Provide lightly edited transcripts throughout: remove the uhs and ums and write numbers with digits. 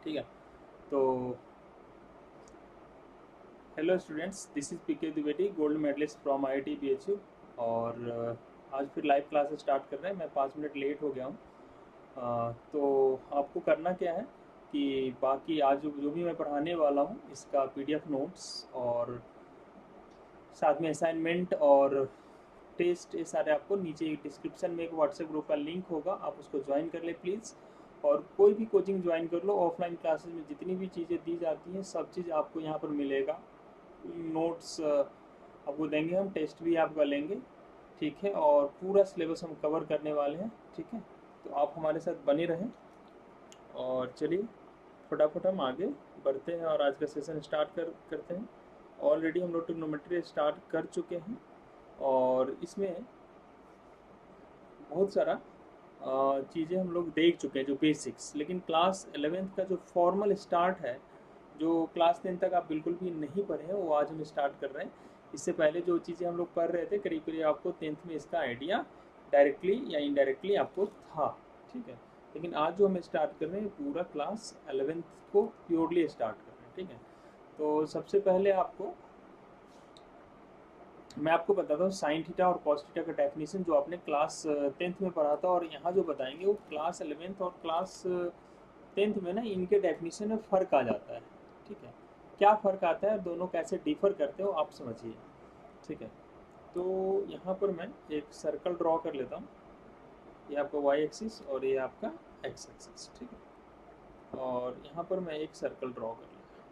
ठीक है। तो hello students, this is PK Dwivedi, gold medalist from IIT BHU. और आज फिर लाइव क्लासेस स्टार्ट कर रहे हैं। मैं 5 मिनट लेट हो गया हूँ। तो आपको करना क्या है कि बाकी आज जो भी मैं पढ़ाने वाला हूँ इसका पीडीएफ नोट्स और साथ में असाइनमेंट और टेस्ट, ये सारे आपको नीचे डिस्क्रिप्शन में एक व्हाट्सएप ग्रुप का लिंक होगा, आप उसको ज्वाइन कर ले प्लीज़। और कोई भी कोचिंग ज्वाइन कर लो। ऑफलाइन क्लासेस में जितनी भी चीज़ें दी जाती हैं सब चीज़ आपको यहाँ पर मिलेगा। नोट्स आपको देंगे, हम टेस्ट भी आपका लेंगे, ठीक है। और पूरा सिलेबस हम कवर करने वाले हैं, ठीक है। तो आप हमारे साथ बने रहें और चलिए फटाफट हम आगे बढ़ते हैं और आज का सेशन स्टार्ट करते हैं। ऑलरेडी हम लोग ट्रिग्नोमेट्री स्टार्ट कर चुके हैं और इसमें बहुत सारा चीज़ें हम लोग देख चुके हैं जो बेसिक्स। लेकिन क्लास 11th का जो फॉर्मल स्टार्ट है, जो क्लास 10 तक आप बिल्कुल भी नहीं पढ़े हैं, वो आज हम स्टार्ट कर रहे हैं। इससे पहले जो चीज़ें हम लोग पढ़ रहे थे करीब करीब आपको 10th में इसका आइडिया डायरेक्टली या इनडायरेक्टली आपको था, ठीक है। लेकिन आज जो हम स्टार्ट कर रहे हैं पूरा क्लास 11th को प्योरली स्टार्ट कर रहे हैं, ठीक है। तो सबसे पहले मैं आपको बताता हूँ साइन थीटा और कॉस थीटा का डेफिनेशन, जो आपने क्लास 10th में पढ़ा था। और यहाँ जो बताएंगे वो क्लास 11th और क्लास 10th में ना इनके डेफिनेशन में फ़र्क आ जाता है, ठीक है। क्या फ़र्क आता है, दोनों कैसे डिफ़र करते हो आप समझिए, ठीक है। तो यहाँ पर मैं एक सर्कल ड्रॉ कर लेता हूँ। ये आपका वाई एक्सिस और ये आपका एक्स एक्सिस, ठीक है। और यहाँ पर मैं एक सर्कल ड्रॉ कर लेता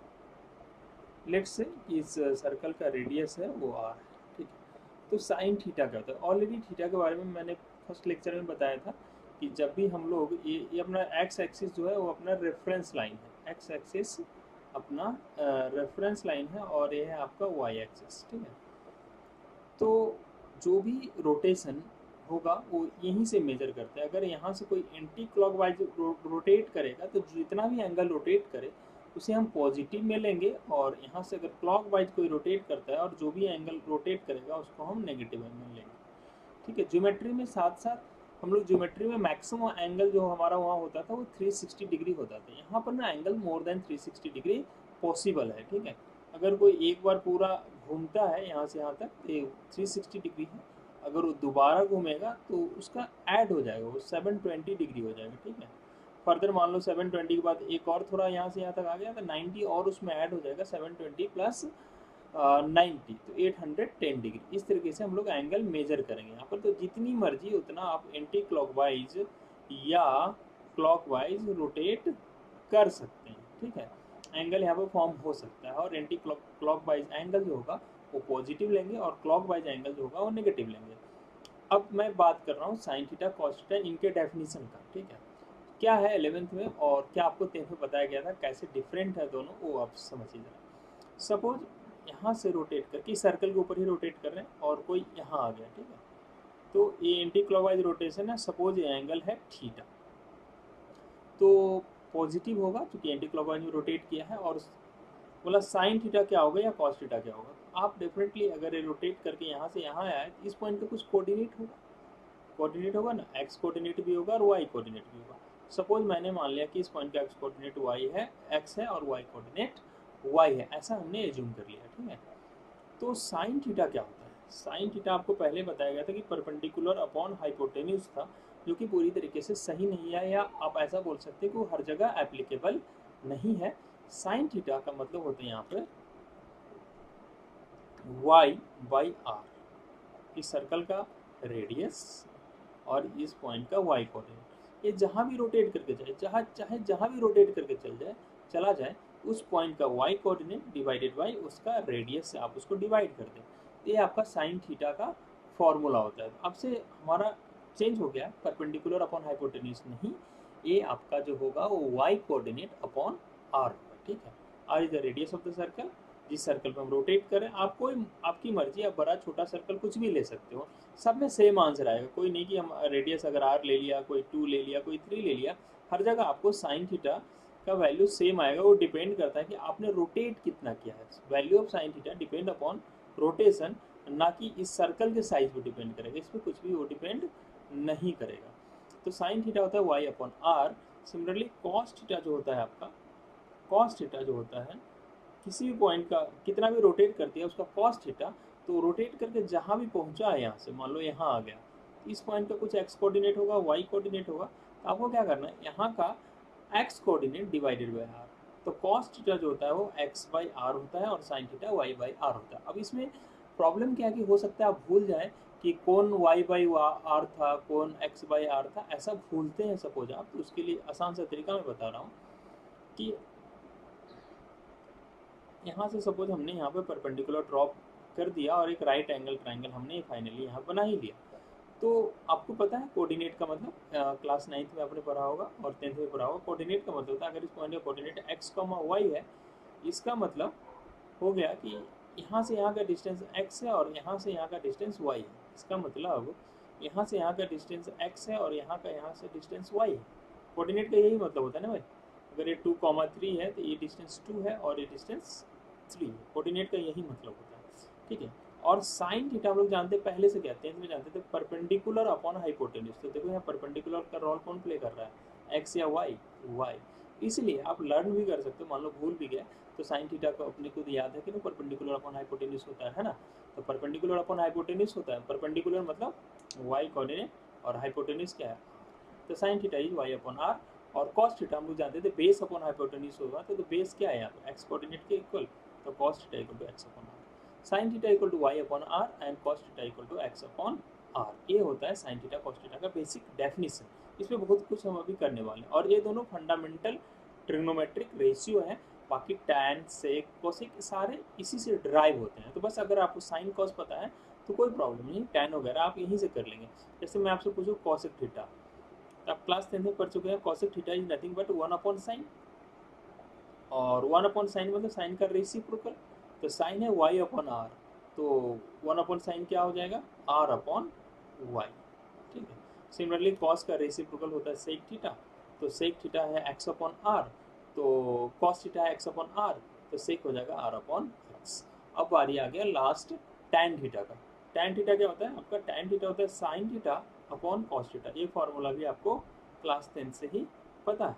हूँ। लेट्स से इस सर्कल का रेडियस है वो आर है, ठीक है। तो साइन थीटा क्या होता है, ऑलरेडी थीटा के बारे में मैंने फर्स्ट लेक्चर में बताया था कि जब भी हम लोग ये अपना एक्स एक्सिस जो है वो अपना रेफरेंस लाइन है। एक्स एक्सिस अपना रेफरेंस लाइन है और ये है आपका वाई एक्सिस, ठीक है। तो जो भी रोटेशन होगा वो यहीं से मेजर करते हैं। अगर यहाँ से कोई एंटी क्लॉकवाइज रोटेट करेगा तो जितना भी एंगल रोटेट करे उसे हम पॉजिटिव में लेंगे, और यहाँ से अगर क्लॉकवाइज कोई रोटेट करता है और जो भी एंगल रोटेट करेगा उसको हम नेगेटिव एंगल लेंगे, ठीक है। ज्योमेट्री में साथ साथ हम लोग ज्योमेट्री में मैक्सिमम एंगल जो हमारा वहाँ होता था वो 360 डिग्री होता था। यहाँ पर ना angle more than 360 degree possible है, ठीक है। अगर कोई एक बार पूरा घूमता है यहाँ से यहाँ तक तो 360 डिग्री है। अगर वो दोबारा घूमेगा तो उसका ऐड हो जाएगा, वो 720 डिग्री हो जाएगा, ठीक है। फर्दर मान लो 720 के बाद एक और थोड़ा यहाँ से यहाँ तक आ गया तो 90 और उसमें ऐड हो जाएगा, 720 प्लस 90 तो 810 डिग्री। इस तरीके से हम लोग एंगल मेजर करेंगे यहाँ पर। तो जितनी मर्जी उतना आप एंटी क्लॉकवाइज या क्लॉकवाइज रोटेट कर सकते हैं, ठीक है। एंगल यहाँ पर फॉर्म हो सकता है और एंटी क्लॉकवाइज एंगल जो होगा वो पॉजिटिव लेंगे और क्लॉकवाइज एंगल जो होगा वो नेगेटिव लेंगे। अब मैं बात कर रहा हूँ साइन थीटा कॉस थीटा इनके डेफिनेशन का, ठीक है। क्या है 11th में और क्या आपको 10th में बताया गया था, कैसे डिफरेंट है दोनों, वो आप समझिए जरा। सपोज यहाँ से रोटेट करके सर्कल के ऊपर ही रोटेट कर रहे हैं और कोई यहाँ आ गया, ठीक है। तो ये एंटी क्लॉकवाइज रोटेशन है। सपोज ये एंगल है थीटा, तो पॉजिटिव होगा क्योंकि एंटी क्लॉकवाइज में रोटेट किया है। और बोला साइन थीटा क्या होगा या कॉस थीटा क्या होगा, तो आप डेफिनेटली अगर ये रोटेट करके यहाँ से यहाँ आए तो इस पॉइंट का कुछ कोऑर्डिनेट होगा, कोऑर्डिनेट होगा ना, एक्स कोऑर्डिनेट भी होगा और वाई कोऑर्डिनेट भी होगा। सपोज मैंने मान लिया कि इस पॉइंट का एक्स कोऑर्डिनेट वाई है, एक्स है, और वाई कोऑर्डिनेट वाई है, ऐसा हमने एज्यूम कर लिया, ठीक है। तो साइन थीटा क्या होता है, साइन थीटा आपको पहले बताया गया था कि परपेंडिकुलर अपॉन हाइपोटेन्यूज था, जो कि पूरी तरीके से सही नहीं है, या आप ऐसा बोल सकते हैं कि वो हर जगह एप्लीकेबल नहीं है। साइन थीटा का मतलब होता है यहाँ पे वाई बाई आर, इस सर्कल का रेडियस और इस पॉइंट का वाई कोऑर्डिनेट। ये जहाँ भी रोटेट करके जाए, चाहे जहाँ भी रोटेट करके चला जाए, उस पॉइंट का वाई कोऑर्डिनेट डिवाइडेड बाई उसका रेडियस से आप उसको डिवाइड कर दें। ये आपका साइन थीटा का फॉर्मूला होता है। अब से हमारा चेंज हो गया, परपेंडिकुलर अपॉन हाइपोटेन्यूज नहीं, ये आपका जो होगा वो वाई कोऑर्डिनेट अपॉन आर होगा, ठीक है। R is the radius of the circle, जिस सर्कल पर हम रोटेट करें। आप कोई आपकी मर्जी, आप बड़ा छोटा सर्कल कुछ भी ले सकते हो, सब में सेम आंसर आएगा। कोई नहीं कि हम रेडियस अगर आर ले लिया, कोई 2 ले लिया, कोई 3 ले लिया, हर जगह आपको साइन थीटा का वैल्यू सेम आएगा। वो डिपेंड करता है कि आपने रोटेट कितना किया है। Value of sine theta depend upon rotation, ना कि इस सर्कल के साइज पर डिपेंड करेगा, इस पर कुछ भी वो डिपेंड नहीं करेगा। तो साइन थीटा होता है Y upon R. Similarly cos theta जो होता है आपका, कॉस थीटा जो होता है किसी भी पॉइंट का कितना भी रोटेट कर दिया उसका कॉस थीटा, तो रोटेट करके जहाँ भी पहुँचा है यहाँ से, मान लो यहाँ आ गया, इस पॉइंट का कुछ एक्स कोऑर्डिनेट होगा, वाई कोऑर्डिनेट होगा, तो आपको क्या करना है, यहाँ का X coordinate divided by R. तो कॉस थीटा जो होता है वो एक्स बाई आर होता है और sine theta Y by R होता है। अब इसमें प्रॉब्लम क्या है कि हो सकता है आप भूल जाएं कि कौन वाई बाई आर था, कौन एक्स बाई आर था, ऐसा भूलते हैं सपोज आप, तो उसके लिए आसान सा तरीका मैं बता रहा हूँ कि यहाँ से सपोज हमने यहाँ पे परपेंडिकुलर ड्रॉप कर दिया और एक राइट एंगल ट्राइंगल हमने फाइनली यहाँ बना ही लिया। तो आपको पता है कोऑर्डिनेट का मतलब, क्लास 9th में आपने पढ़ा होगा और 10th में पढ़ा होगा, कोऑर्डिनेट का मतलब होता है अगर इस पॉइंट का कोऑर्डिनेट एक्स कॉमा वाई है, इसका मतलब हो गया कि यहाँ से यहाँ का डिस्टेंस x है और यहाँ से यहाँ का डिस्टेंस y है। इसका मतलब यहाँ से यहाँ का डिस्टेंस x है और यहाँ से डिस्टेंस y है। कोऑर्डिनेट का यही मतलब होता है ना भाई, अगर ये 2,3 है तो ये डिस्टेंस 2 है और ये डिस्टेंस 3 है। कोऑर्डिनेट का यही मतलब होता है, ठीक है। और साइन थीटा हम लोग जानते हैं पहले से, क्या 10th में जानते थे, परपेंडिकुलर अपॉन हाइपोटेन्यूज। तो देखो यहाँ परपेंडिकुलर का रोल कौन प्ले कर रहा है, x या y। इसलिए आप लर्न भी कर सकते हो, मान लो भूल भी गए तो साइन थीटा को अपने खुद याद है कि ना परपेंडिकुलर अपॉन हाइपोटेन्यूज होता है ना। तो परपेंडिकुलर अपॉन हाइपोटेन्यूज होता है, परपेंडिकुलर मतलब y कोऑर्डिनेट और हाइपोटेन्यूज क्या है, तो sine theta is y upon r। और कॉस थीटा हम लोग जानते थे बेस अपॉन हाइपोटेन्यूज होगा, तो बेस क्या है यहाँ पे, x कोऑर्डिनेट के इक्वल, तो cos theta equal to x upon r। Sine theta equal to y upon r and cos theta equal to x upon r। ये होता है साइन थीटा कॉस थीटा का बेसिक डेफिनेशन। इसमें बहुत कुछ हम अभी करने वाले हैं और ये दोनों फंडामेंटल ट्रिग्नोमेट्रिक रेशियो है। बाकी टैन सेक कोसेक सारे इसी से ड्राइव होते हैं। तो बस अगर आपको साइन कॉस पता है तो कोई प्रॉब्लम नहीं, टैन वगैरह आप यहीं से कर लेंगे। जैसे मैं आपसे पूछूँ कॉसेक थीटा, तो आप क्लास 10 में पढ़ चुके हैं, cosec theta is nothing but 1 upon sine, और 1 अपॉन साइन मतलब साइन का रेसिप्रोकल, तो साइन है y अपॉन आर, तो 1 अपॉन साइन क्या हो जाएगा, r अपॉन y, ठीक है। सिमिलरली कॉस का रेसिप्रोकल होता है सेक थीटा, तो सेक थीटा है x अपॉन r, तो कॉस थीटा है x अपॉन r, तो सेक हो जाएगा r अपॉन x। अब बारी आ गया लास्ट टैन थीटा का। टैन थीटा क्या होता है आपका, टैन थीटा होता है sine theta upon cos theta. ये फॉर्मूला भी आपको क्लास 10 से ही पता है।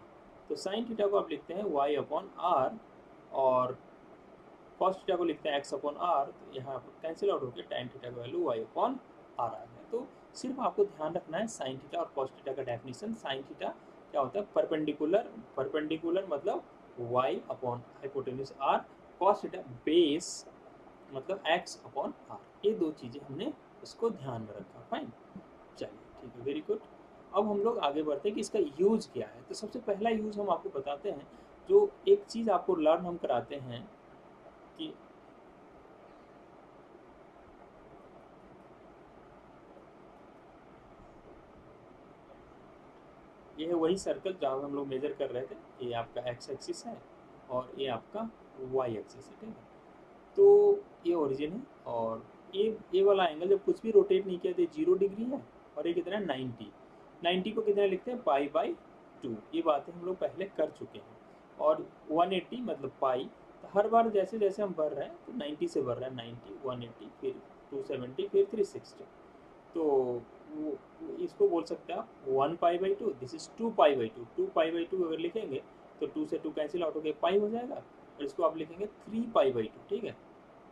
तो साइन थीटा को आप लिखते हैं y अपॉन r और कॉस थीटा को लिखते हैं x अपॉन r, तो यहाँ पर कैंसिल आउट होकर टैन थीटा का वैल्यू y अपॉन r आ गया। तो सिर्फ आपको ध्यान रखना है साइन थीटा और कॉस थीटा का डेफिनेशन। साइन थीटा क्या होता है, परपेंडिकुलर, परपेंडिकुलर मतलब y upon hypotenuse r, cos theta base मतलब x अपॉन r। ये दो चीज़ें हमने इसको ध्यान में रखा, फाइन। चलिए ठीक है, वेरी गुड। अब हम लोग आगे बढ़ते हैं कि इसका यूज क्या है। तो सबसे पहला यूज हम आपको बताते हैं, जो एक चीज़ आपको लर्न हम कराते हैं कि ये है वही सर्कल जहाँ हम लोग मेजर कर रहे थे। ये आपका एक्स एक्सिस है और ये आपका वाई एक्सिस है, ठीक है। तो ये ओरिजिन है और ये वाला एंगल जब कुछ भी रोटेट नहीं किया तो 0 डिग्री है, और ये कितना है 90। 90 को कितना लिखते हैं, पाई बाई 2। ये बातें हम लोग पहले कर चुके हैं। और 180 मतलब पाई, तो हर बार जैसे जैसे हम बढ़ रहे हैं तो 90 से बढ़ रहा है, 90 180 फिर 270 फिर 360। तो इसको बोल सकते हैं आप 1 pi by 2, this is 2 pi by 2। 2 pi by 2 अगर लिखेंगे तो 2 से 2 कैंसिल आउट हो गया, पाई हो जाएगा। और इसको आप लिखेंगे 3 पाई बाई 2, ठीक है।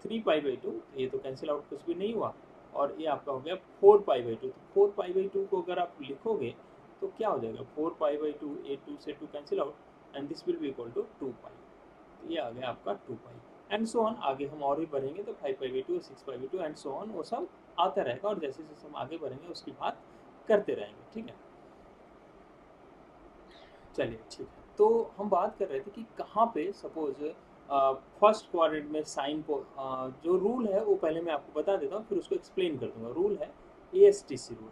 3 पाई बाई 2, ये तो कैंसिल आउट कुछ भी नहीं हुआ, और ये आपका हो गया 4 पाई बाई 2। तो 4 पाई बाई 2 को अगर आप लिखोगे तो क्या हो जाएगा, 4 पाई बाई 2, ये 2 से 2 cancel out and this will be equal to 2 pi. तो ये आ गया आपका 2 पाई एंड सो ऑन। आगे हम और भी बढ़ेंगे तो 5 pi by 2, 6 pi by 2 and so on, वो सब आता रहेगा। और जैसे जैसे हम आगे बढ़ेंगे उसकी बात करते रहेंगे, ठीक है। चलिए ठीक है, तो हम बात कर रहे थे कि कहाँ पे सपोज फर्स्ट क्वाड्रेंट में साइन को जो रूल है वो पहले मैं आपको बता देता हूँ, फिर उसको एक्सप्लेन कर दूंगा। रूल है ASTC रूल,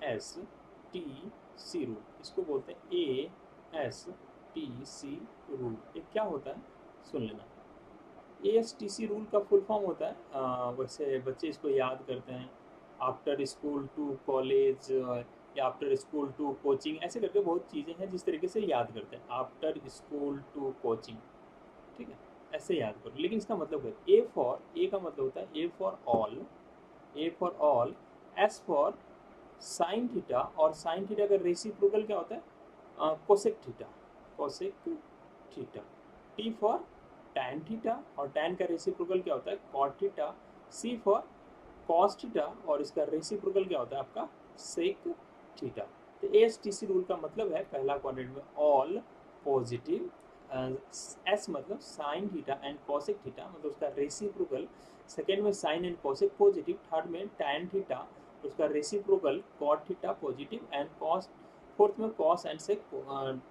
ASTC रूल, इसको बोलते हैं ASTC रूल। ये क्या होता है सुन लेना। ASTC रूल का फुल फॉर्म होता है, वैसे बच्चे इसको याद करते हैं, आफ्टर स्कूल टू कॉलेज या आफ्टर स्कूल टू कोचिंग, ऐसे करके बहुत चीज़ें हैं जिस तरीके से याद करते हैं, आफ्टर स्कूल टू कोचिंग, ठीक है, ऐसे याद करो। लेकिन इसका मतलब है ए का मतलब होता है A for all, S for sine theta, और साइन थीटा का रेसिप्रोकल क्या होता है, cosec theta. Cosec theta, T for tan theta, और टैन का रेसिप्रोकल क्या होता है cot theta, C for cos theta, और इसका रेसिप्रोकल क्या होता है आपका सेक थीटा। तो एएसटीसी रूल का मतलब है पहला क्वाड्रेंट में ऑल पॉजिटिव, एस मतलब sine theta and cosec theta मतलब उसका रेसिप्रोकल, सेकेंड में sine and cosec positive, third में टैन थीटा उसका reciprocal cot theta positive and cos, fourth में कॉस एंड सेक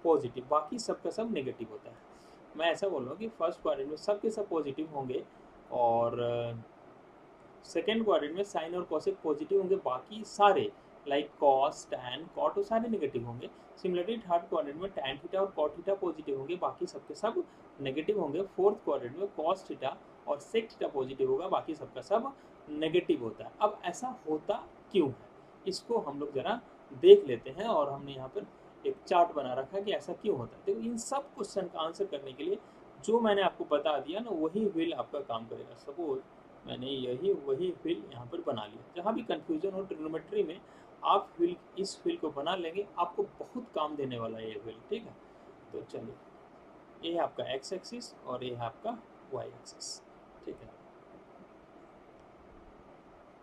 पॉजिटिव, बाकी सबका सब नेगेटिव होता है। मैं ऐसा बोल रहा हूँ कि फर्स्ट क्वाड्रेंट में सबके सब पॉजिटिव होंगे और सेकेंड क्वाड्रेंट में साइन और कोसेक पॉजिटिव होंगे, बाकी सारे लाइक कॉस टैन कॉट वो सारे नेगेटिव होंगे। सिमिलरली थर्ड क्वाड्रेंट में टैन थीटा और कॉट थीटा पॉजिटिव होंगे, बाकी सबके सब नेगेटिव होंगे। फोर्थ क्वाड्रेंट में कॉस थीटा और सेक थीटा पॉजिटिव होगा, बाकी सबका सब नेगेटिव होता है। अब ऐसा होता क्यों है इसको हम लोग जरा देख लेते हैं, और हमने यहाँ पर एक चार्ट बना रखा है कि ऐसा क्यों होता है। देखो इन सब क्वेश्चन का आंसर करने के लिए जो मैंने आपको बता दिया ना वही व्हील आपका काम करेगा। सपोज मैंने यही वही व्हील यहाँ पर बना लिया, जहाँ भी कंफ्यूजन हो ट्रिग्नोमेट्री में आप व्हील इस व्हील को बना लेंगे, आपको बहुत काम देने वाला है ये व्हील, ठीक है। तो चलिए ये है आपका एक्स एक्सिस और ये है आपका वाई एक्सिस, ठीक है।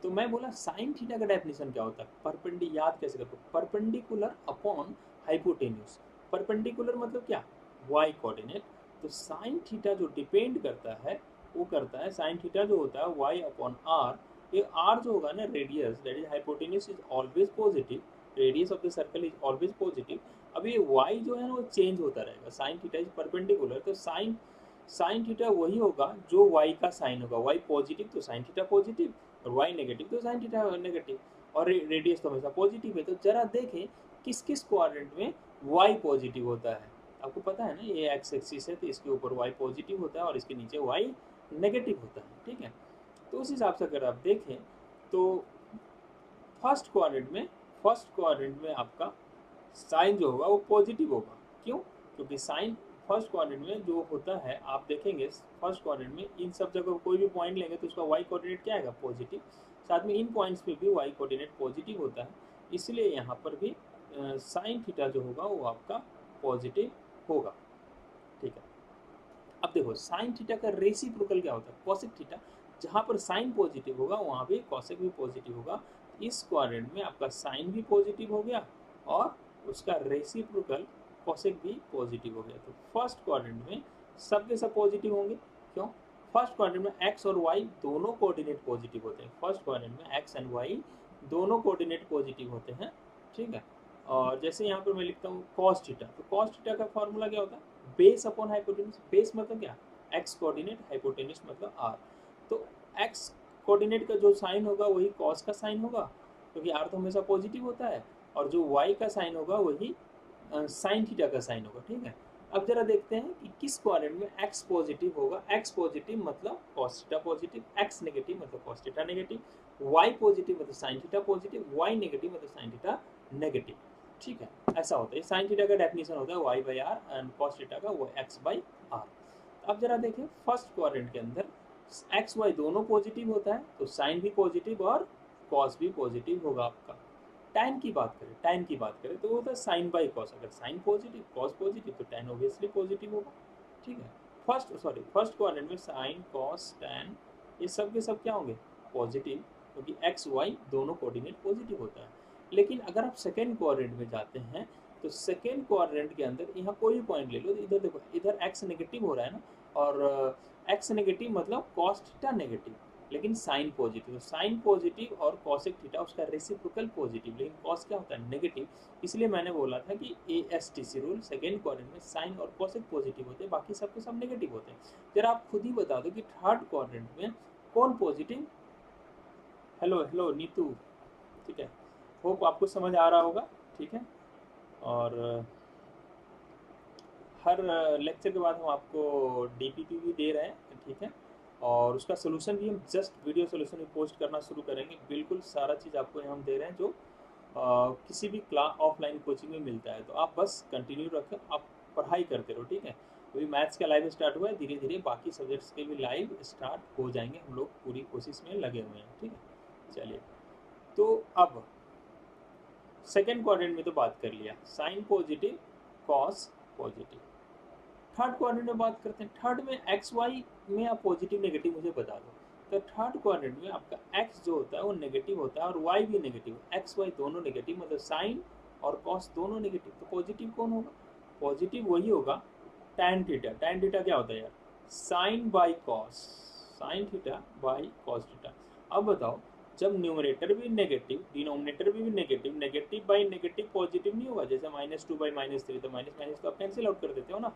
तो मैं बोला साइन थीटा का डेफिनेशन क्या होता है, परपेंडी याद कैसे करते हो, परपेंडिकुलर अपॉन हाइपोटेन्यूज। परपेंडिकुलर मतलब क्या, वाई कोऑर्डिनेट। तो साइन थीटा जो डिपेंड करता है वो करता है, साइन थीटा जो होता है वाई अपॉन आर, ये आर जो होगा ना radius that is hypotenuse is always positive, radius of the circle is always positive. अब ये वाई जो है ना वो चेंज होता रहेगा, साइन थीटा इज परपेंडिकुलर, तो साइन साइन थीटा वही होगा जो वाई का साइन होगा, वाई पॉजिटिव तो साइन थीटा पॉजिटिव, और वाई नेगेटिव तो साइन थीटा नेगेटिव, और रेडियस तो हमेशा पॉजिटिव है। तो जरा देखें किस किस क्वाड्रेंट में वाई पॉजिटिव होता है। आपको पता है ना ये एक्स एक्सिस है तो इसके ऊपर वाई पॉजिटिव होता है और इसके नीचे वाई नेगेटिव होता है, ठीक है। तो उस हिसाब से अगर आप देखें तो फर्स्ट क्वाड्रेंट में आपका साइन जो होगा वो पॉजिटिव होगा। क्यों, क्योंकि साइन फर्स्ट क्वाड्रेंट में जो होता है आप देखेंगे फर्स्ट क्वाड्रेंट में इन सब जगह कोई भी पॉइंट लेंगे तो उसका वाई कोऑर्डिनेट क्या आएगा पॉजिटिव, साथ में इन पॉइंट्स पे भी वाई कोऑर्डिनेट पॉजिटिव होता है, इसलिए यहाँ पर भी साइन थीटा जो होगा वो आपका पॉजिटिव होगा, ठीक है। अब देखो साइन थीटा का रेसिप्रोकल क्या होता है कोसेक थीटा, जहाँ पर साइन पॉजिटिव होगा वहाँ भी कोसेक भी पॉजिटिव होगा। इस क्वाड्रेंट में आपका साइन भी पॉजिटिव हो गया और उसका रेसिप्रोकल कोसेक भी पॉजिटिव हो गया। तो फर्स्ट क्वाड्रेंट में सब के सब पॉजिटिव होंगे, क्यों, फर्स्ट क्वाड्रेंट में एक्स और वाई दोनों कोऑर्डिनेट पॉजिटिव होते हैं, फर्स्ट क्वाड्रेंट में एक्स एंड वाई दोनों कोऑर्डिनेट पॉजिटिव होते हैं, ठीक है। और जैसे यहाँ पर मैं लिखता हूँ कॉस थीटा, तो कॉस थीटा का फॉर्मूला क्या होता है बेस अपॉन हाइपोटेन्यूज, बेस मतलब क्या एक्स कोऑर्डिनेट, हाइपोटेन्यूज मतलब आर। तो एक्स कोऑर्डिनेट का जो साइन होगा वही कॉस का साइन होगा क्योंकि आर तो हमेशा पॉजिटिव होता है, और जो वाई का साइन होगा वही साइन थीटा का साइन होगा, ठीक है। अब जरा देखते हैं कि किस क्वाड्रेंट में एक्स पॉजिटिव होगा, एक्स पॉजिटिव मतलब cos theta positive, X negative मतलब cos theta negative, Y positive मतलब sine theta positive, Y negative मतलब साइन थीटा नेगेटिव, ठीक है। ऐसा होता है साइन थीटा का डेफिनेशन होता है Y by R and cos theta का वो एक्स बाई आर। अब जरा देखें फर्स्ट क्वाड्रेंट के अंदर एक्स वाई दोनों पॉजिटिव होता है तो साइन भी पॉजिटिव और कॉस भी पॉजिटिव होगा आपका। tan की बात करें तो वो होता है साइन बाई कॉस, अगर साइन पॉजिटिव कॉस पॉजिटिव तो tan ऑब्वियसली पॉजिटिव होगा, ठीक है। फर्स्ट क्वाड्रेंट में साइन कॉस tan ये सब के सब क्या होंगे पॉजिटिव, क्योंकि एक्स वाई दोनों कोऑर्डिनेट पॉजिटिव होता है। लेकिन अगर आप सेकेंड क्वाड्रेंट में जाते हैं तो सेकेंड क्वाड्रेंट के अंदर यहाँ कोई भी पॉइंट ले लो, तो इधर देखो इधर एक्स नेगेटिव हो रहा है ना, और एक्स नेगेटिव मतलब कॉस थीटा नेगेटिव लेकिन साइन पॉजिटिव, साइन पॉजिटिव और कॉसेक थीटा उसका रेसिप्रोकल पॉजिटिव, लेकिन कॉस क्या होता है नेगेटिव, इसलिए मैंने बोला था कि एएसटीसी रूल सेकेंड क्वाड्रेंट में साइन और कॉसेक पॉजिटिव होते हैं, बाकी सबके सब नेगेटिव होते हैं। जरा आप खुद ही बता दो कि थर्ड क्वाड्रेंट में कौन पॉजिटिव, हेलो हेलो नीतू, ठीक है, होप आपको समझ आ रहा होगा, ठीक है। और हर लेक्चर के बाद हम आपको डीपीपी भी दे रहे हैं, ठीक है, और उसका सोल्यूशन भी हम जस्ट वीडियो सोल्यूशन भी पोस्ट करना शुरू करेंगे, बिल्कुल सारा चीज़ आपको हम दे रहे हैं जो किसी भी क्लास ऑफलाइन कोचिंग में मिलता है। तो आप बस कंटिन्यू रखें, आप पढ़ाई करते रहो, ठीक है। अभी मैथ्स का लाइव स्टार्ट हुआ है, धीरे धीरे बाकी सब्जेक्ट्स के भी लाइव स्टार्ट हो जाएंगे, हम लोग पूरी कोशिश में लगे हुए हैं, ठीक है। चलिए तो अब सेकेंड क्वाड्रेंट में तो बात कर लिया, sine positive cos positive, third quadrant में बात करते हैं। थर्ड में एक्स वाई में आप पॉजिटिव नेगेटिव मुझे बता दो। तो थर्ड क्वाड्रेंट में आपका एक्स जो होता है वो नेगेटिव होता है और वाई भी नेगेटिव, एक्स वाई दोनों नेगेटिव, मतलब साइन और कॉस दोनों नेगेटिव। तो पॉजिटिव कौन होगा? पॉजिटिव वही होगा tan थीटा। tan थीटा क्या होता है यार? Sine by cos, sine theta by cos theta. अब बताओ, जब न्यूमरेटर भी नेगेटिव डिनोमिनेटर भी negative, negative by negative positive नहीं होगा? जैसे -2 बाई -3, तो माइनस माइनस तो आप कैंसिल आउट कर देते हो ना।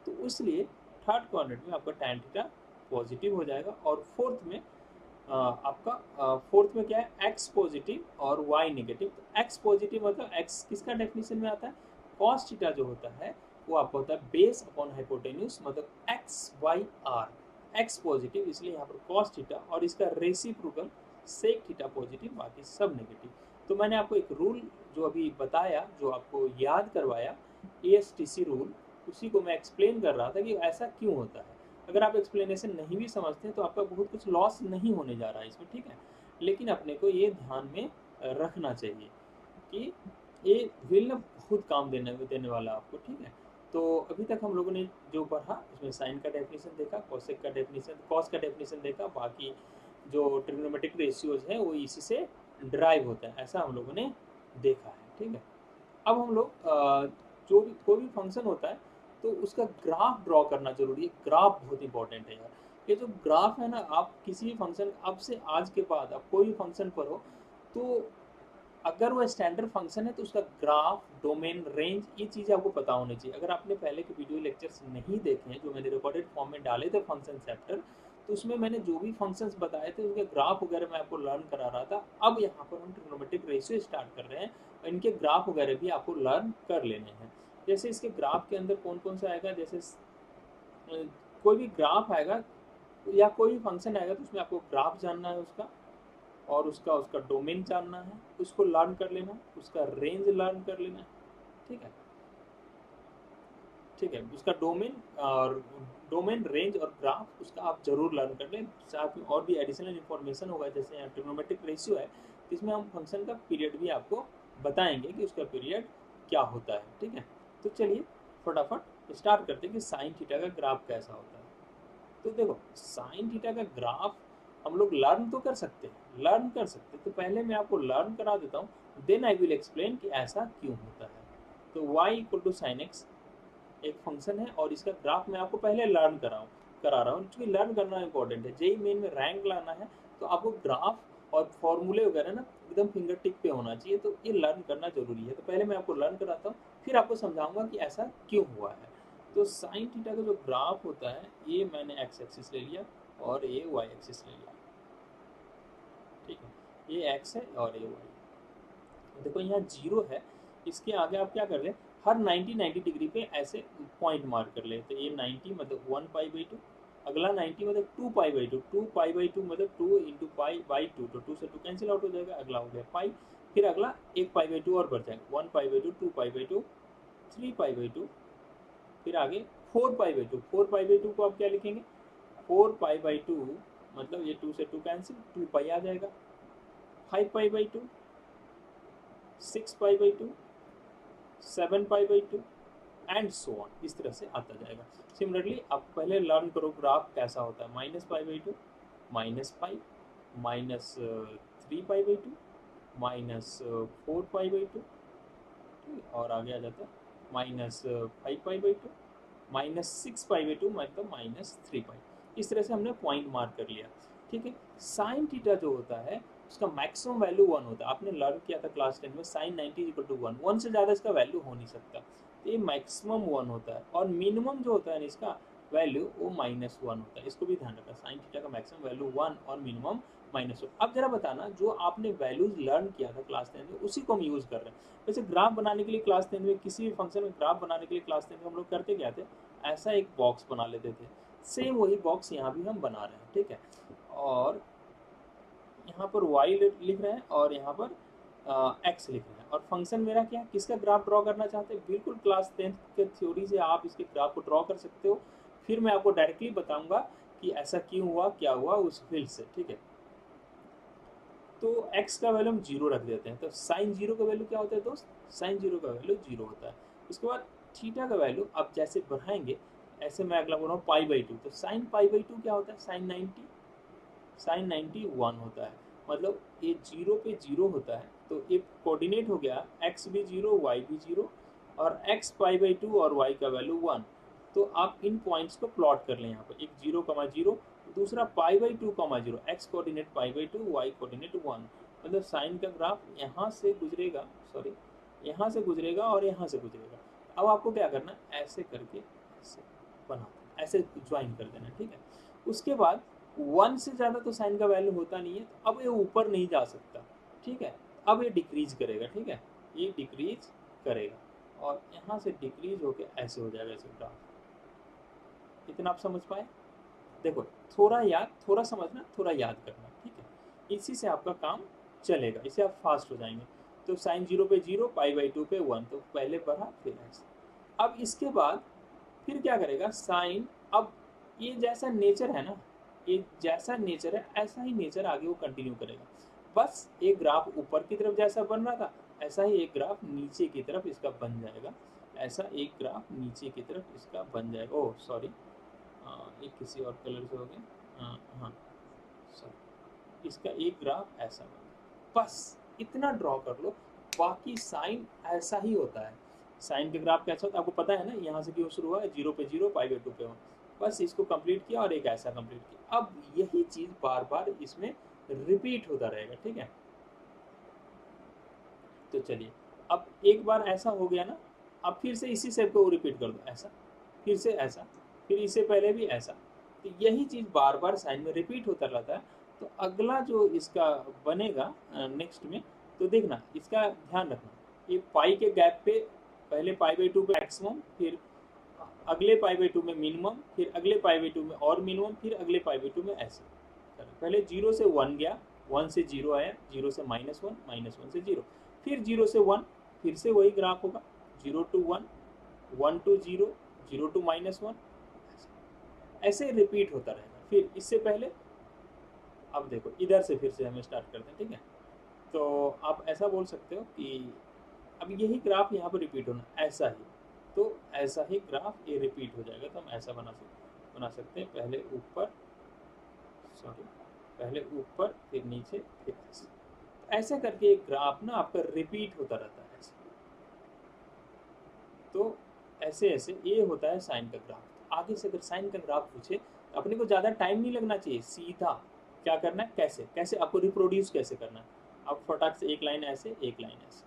तो इसलिए थर्ड क्वाड्रेंट में आपका tan थीटा पॉजिटिव हो जाएगा। और फोर्थ में आपका फोर्थ में क्या है? x पॉजिटिव और y नेगेटिव। तो x पॉजिटिव मतलब x किसका डेफिनेशन में आता है? cos थीटा जो होता है वो आपका होता है बेस अपॉन हाइपोटेन्यूज, मतलब x by r। x positive इसलिए यहाँ पर cos थीटा, और इसका रेसिप्रोकल sec थीटा पॉजिटिव, बाकी सब नेगेटिव। तो मैंने आपको एक रूल जो अभी बताया, जो आपको याद करवाया, ASTC रूल, उसी को मैं एक्सप्लेन कर रहा था कि ऐसा क्यों होता है। अगर आप एक्सप्लेनेशन नहीं भी समझते हैं तो आपका बहुत कुछ लॉस नहीं होने जा रहा है इसमें, ठीक है। लेकिन अपने को ये ध्यान में रखना चाहिए कि ये विल ना बहुत काम देने वाला आपको, ठीक है। तो अभी तक हम लोगों ने जो पढ़ा उसमें साइन का डेफिनेशन देखा, कोसेक का डेफिनेशन, कॉस का डेफिनेशन देखा, बाकी जो ट्रिग्नोमेट्रिक रेशियोज हैं वो इसी से ड्राइव होता है, ऐसा हम लोगों ने देखा है, ठीक है। अब हम लोग जो भी कोई भी फंक्शन होता है तो उसका ग्राफ ड्रॉ करना जरूरी है। ग्राफ बहुत इंपॉर्टेंट है यार। ये जो ग्राफ है ना, आप किसी भी फंक्शन, अब से आज के बाद आप कोई भी फंक्शन पर हो, तो अगर वो स्टैंडर्ड फंक्शन है तो उसका ग्राफ, डोमेन, रेंज, ये चीज़ें आपको पता होनी चाहिए। अगर आपने पहले के वीडियो लेक्चर्स नहीं देखे हैं जो मैंने रिकॉर्डेड फॉर्म में डाले थे फंक्शन चैप्टर, तो उसमें मैंने जो भी फंक्शंस बताए थे उसके ग्राफ वगैरह मैं आपको लर्न करा रहा था। अब यहाँ पर हम ट्रिग्नोमेट्रिक रेशियो स्टार्ट कर रहे हैं और इनके ग्राफ वगैरह भी आपको लर्न कर लेने हैं। जैसे इसके ग्राफ के अंदर कौन कौन सा आएगा, जैसे कोई भी ग्राफ आएगा या कोई भी फंक्शन आएगा तो उसमें आपको ग्राफ जानना है उसका, और उसका उसका डोमेन जानना है, उसको लर्न कर लेना, उसका रेंज लर्न कर लेना है, ठीक है। ठीक है, उसका डोमेन और डोमेन, रेंज और ग्राफ उसका आप जरूर लर्न कर लें। साथ में और भी एडिशनल इन्फॉर्मेशन होगा, जैसे यहाँ ट्रिग्नोमेट्रिक रेशियो है, इसमें हम फंक्शन का पीरियड भी आपको बताएंगे कि उसका पीरियड क्या होता है, ठीक है। तो चलिए फटाफट स्टार्ट करते हैं कि साइन थीटा का ग्राफ कैसा होता है। तो देखो, साइन थीटा का ग्राफ हम लोग लर्न तो कर सकते हैं, लर्न कर सकते हैं। तो पहले मैं आपको लर्न करा देता हूँ, देन आई विल एक्सप्लेन कि ऐसा क्यों होता है। तो y equal to sine X एक फंक्शन है और इसका ग्राफ मैं आपको पहले लर्न करा रहा हूँ, क्योंकि लर्न करना इंपॉर्टेंट है। जेई मेन में रैंक लाना है तो आपको ग्राफ और फॉर्मूले वगैरह ना एकदम फिंगर टिप पे होना चाहिए, तो ये लर्न करना जरूरी है। तो पहले मैं आपको लर्न कराता हूँ, फिर आपको समझाऊंगा कि ऐसा क्यों हुआ है। तो साइन थीटा का जो ग्राफ होता है, ये मैंने एक्स एक्सिस ले लिया और ये वाई एक्सिस ले लिया, ठीक है। ये एक्स है और ये वाई। देखो यहाँ जीरो है, इसके आगे आप क्या कर रहे हैं, हर 90 डिग्री पे ऐसे पॉइंट मार्क कर ले। तो ये 90 मतलब 1 पाई/2, अगला 90 मतलब 2 पाई/2, 2 पाई/2 मतलब 2 इंटू पाई/2, तो 2 से 2 कैंसिल आउट हो जाएगा, अगला हो गया पाई। फिर अगला 1 पाई/2 और बढ़ जाएगा, 1 पाई/2, 2 पाई/2, 3 पाई/2, फिर आगे 4 पाई/2। 4 पाई/2 को आप क्या लिखेंगे, 4 पाई/2 मतलब ये 2 से 2 कैंसिल, 2 पाई आ जाएगा, 5 पाई/2, 6 पाई/2, 7 पाई/2 एंड सो ऑन, इस तरह से आता जाएगा। सिमिलरली आप पहले लर्न करो ग्राफ कैसा होता है, -पाई/2, -पाई, -3 पाई/2, -4 पाई/2, ठीक, और आगे आ जाता है -5 पाई/2, -6 पाई/2 मतलब -3 पाई। इस तरह से हमने पॉइंट मार्क कर लिया, ठीक है। साइन थीटा जो होता है उसका मैक्सिमम वैल्यू 1 होता है। आपने लर्न किया था क्लास 10 में, साइन 90 इक्वल टू 1, 1 से ज़्यादा इसका वैल्यू हो नहीं सकता। तो ये मैक्सिमम 1 होता है, और मिनिमम जो होता है इसका वैल्यू वो -1 होता है। इसको भी ध्यान रखना, साइन थीटा का मैक्सिमम वैल्यू 1 और मिनिमम -1। अब जरा बताना, जो आपने वैल्यूज लर्न किया था क्लास 10 में उसी को हम यूज़ कर रहे हैं। वैसे ग्राफ बनाने के लिए क्लास 10 में, किसी भी फंक्शन में ग्राफ बनाने के लिए क्लास 10 में हम लोग करते क्या थे, ऐसा एक बॉक्स बना लेते थे। सेम वही बॉक्स यहाँ भी हम बना रहे हैं, ठीक है। और यहाँ पर y लिख रहे हैं और यहाँ पर x लिख रहे हैं, और फंक्शन मेरा क्या, किसका ग्राफ ड्रॉ करना चाहते हैं। बिल्कुल क्लास 10 के थ्योरी से आप इसके ग्राफ को ड्रॉ कर सकते हो। फिर मैं आपको डायरेक्टली बताऊंगा कि ऐसा क्यों हुआ, क्या हुआ उस फील्ड से, ठीक है। तो x का वैल्यू हम 0 रख देते हैं। तो साइन 0 का वैल्यू क्या होता है दोस्त, साइन 0 का वैल्यू 0 होता है। उसके बाद थीटा का वैल्यू आप जैसे बढ़ाएंगे, ऐसे मैं अगला बोल रहा हूँ पाई बाई टू, तो साइन पाई बाई टू क्या होता है, साइन 90 1 होता है। मतलब ये जीरो पे जीरो होता है, तो एक कोऑर्डिनेट हो गया, एक्स भी जीरो वाई भी जीरो, और एक्स पाई बाई टू और वाई का वैल्यू 1। तो आप इन पॉइंट्स को प्लॉट कर लें यहाँ पर, एक 0,0, दूसरा pi by two comma zero, X coordinate pi by two, Y coordinate 1। मतलब साइन का ग्राफ यहाँ से गुजरेगा, सॉरी यहाँ से गुजरेगा और यहाँ से गुजरेगा। अब आपको क्या करना है, ऐसे करके ऐसे बना देना, ऐसे ज्वाइन कर देना, ठीक है। उसके बाद 1 से ज़्यादा तो साइन का वैल्यू होता नहीं है, तो अब ये ऊपर नहीं जा सकता, ठीक है। अब ये डिक्रीज करेगा, ठीक है, ये डिक्रीज करेगा और यहाँ से डिक्रीज होके ऐसे हो जाएगा ऐसे ग्राफ। इतना आप समझ पाए? देखो थोड़ा समझना, थोड़ा याद करना, ठीक है। इसी से आपका काम चलेगा, इससे आप फास्ट हो जाएंगे। तो साइन 0 पे 0, पाई बाई 2 पे 1, तो पहले पढ़ा फिर ऐसे। अब इसके बाद फिर क्या करेगा साइन, अब ये जैसा नेचर है ना, ये जैसा नेचर है ऐसा ही नेचर आगे वो कंटिन्यू करेगा। बस एक ग्राफ ऊपर की तरफ जैसा बन रहा था, ऐसा ही एक ग्राफ नीचे की तरफ इसका बन जाएगा, ऐसा एक ग्राफ नीचे की तरफ इसका बन जाएगा। ओह सॉरी, ये किसी और कलर से हो गया, हाँ सॉरी, इसका एक ग्राफ ऐसा बन, बस इतना ड्रॉ कर लो। बाकी साइन ऐसा ही होता है, साइन का ग्राफ कैसा होता है आपको पता है ना, यहाँ से क्यों शुरू हुआ है, 0 पे 0, पाई बाई 2 पे 1। बस इसको कंप्लीट किया और एक ऐसा कंप्लीट किया। अब यही चीज़ बार बार इसमें रिपीट होता रहेगा, ठीक है। तो चलिए, अब एक बार ऐसा हो गया ना, अब फिर से इसी शेप को रिपीट कर दो, ऐसा, फिर से ऐसा, फिर इससे पहले भी ऐसा। तो यही चीज़ बार बार साइन में रिपीट होता रहता है। तो अगला जो इसका बनेगा नेक्स्ट में, तो देखना इसका ध्यान रखना, ये पाई के गैप पे पहले पाई बाई 2 पे मैक्सिमम, फिर अगले पाई बाई 2 में मिनिमम, फिर अगले पाई बाई 2 में और मिनिमम, फिर अगले पाई बाई 2 में ऐसे। पहले 0 से 1 गया, 1 से 0 आया, 0 से -1, -1 से 0, फिर 0 से 1, फिर से वही ग्राफ होगा, 0 to 1, 1 to 0, 0 to -1, ऐसे रिपीट होता रहेगा। फिर इससे पहले अब देखो इधर से फिर से हमें स्टार्ट करते हैं, ठीक है। तो आप ऐसा बोल सकते हो कि अब यही ग्राफ यहाँ पर रिपीट होना, ऐसा ही, तो ऐसा ही ग्राफ ये रिपीट हो जाएगा। तो हम ऐसा बना सकते हैं, पहले ऊपर, सॉरी पहले ऊपर फिर नीचे फिर ऐसे, ऐसे करके एक ग्राफ ना आपका रिपीट होता रहता है ऐसे। तो ऐसे ऐसे ये होता है साइन का ग्राफ। आगे से अगर साइन का ग्राफ पूछे, अपने को ज़्यादा टाइम नहीं लगना चाहिए, सीधा क्या करना है, कैसे कैसे आपको रिप्रोड्यूस कैसे करना है। आप फटाक से एक लाइन ऐसे, एक लाइन ऐसे,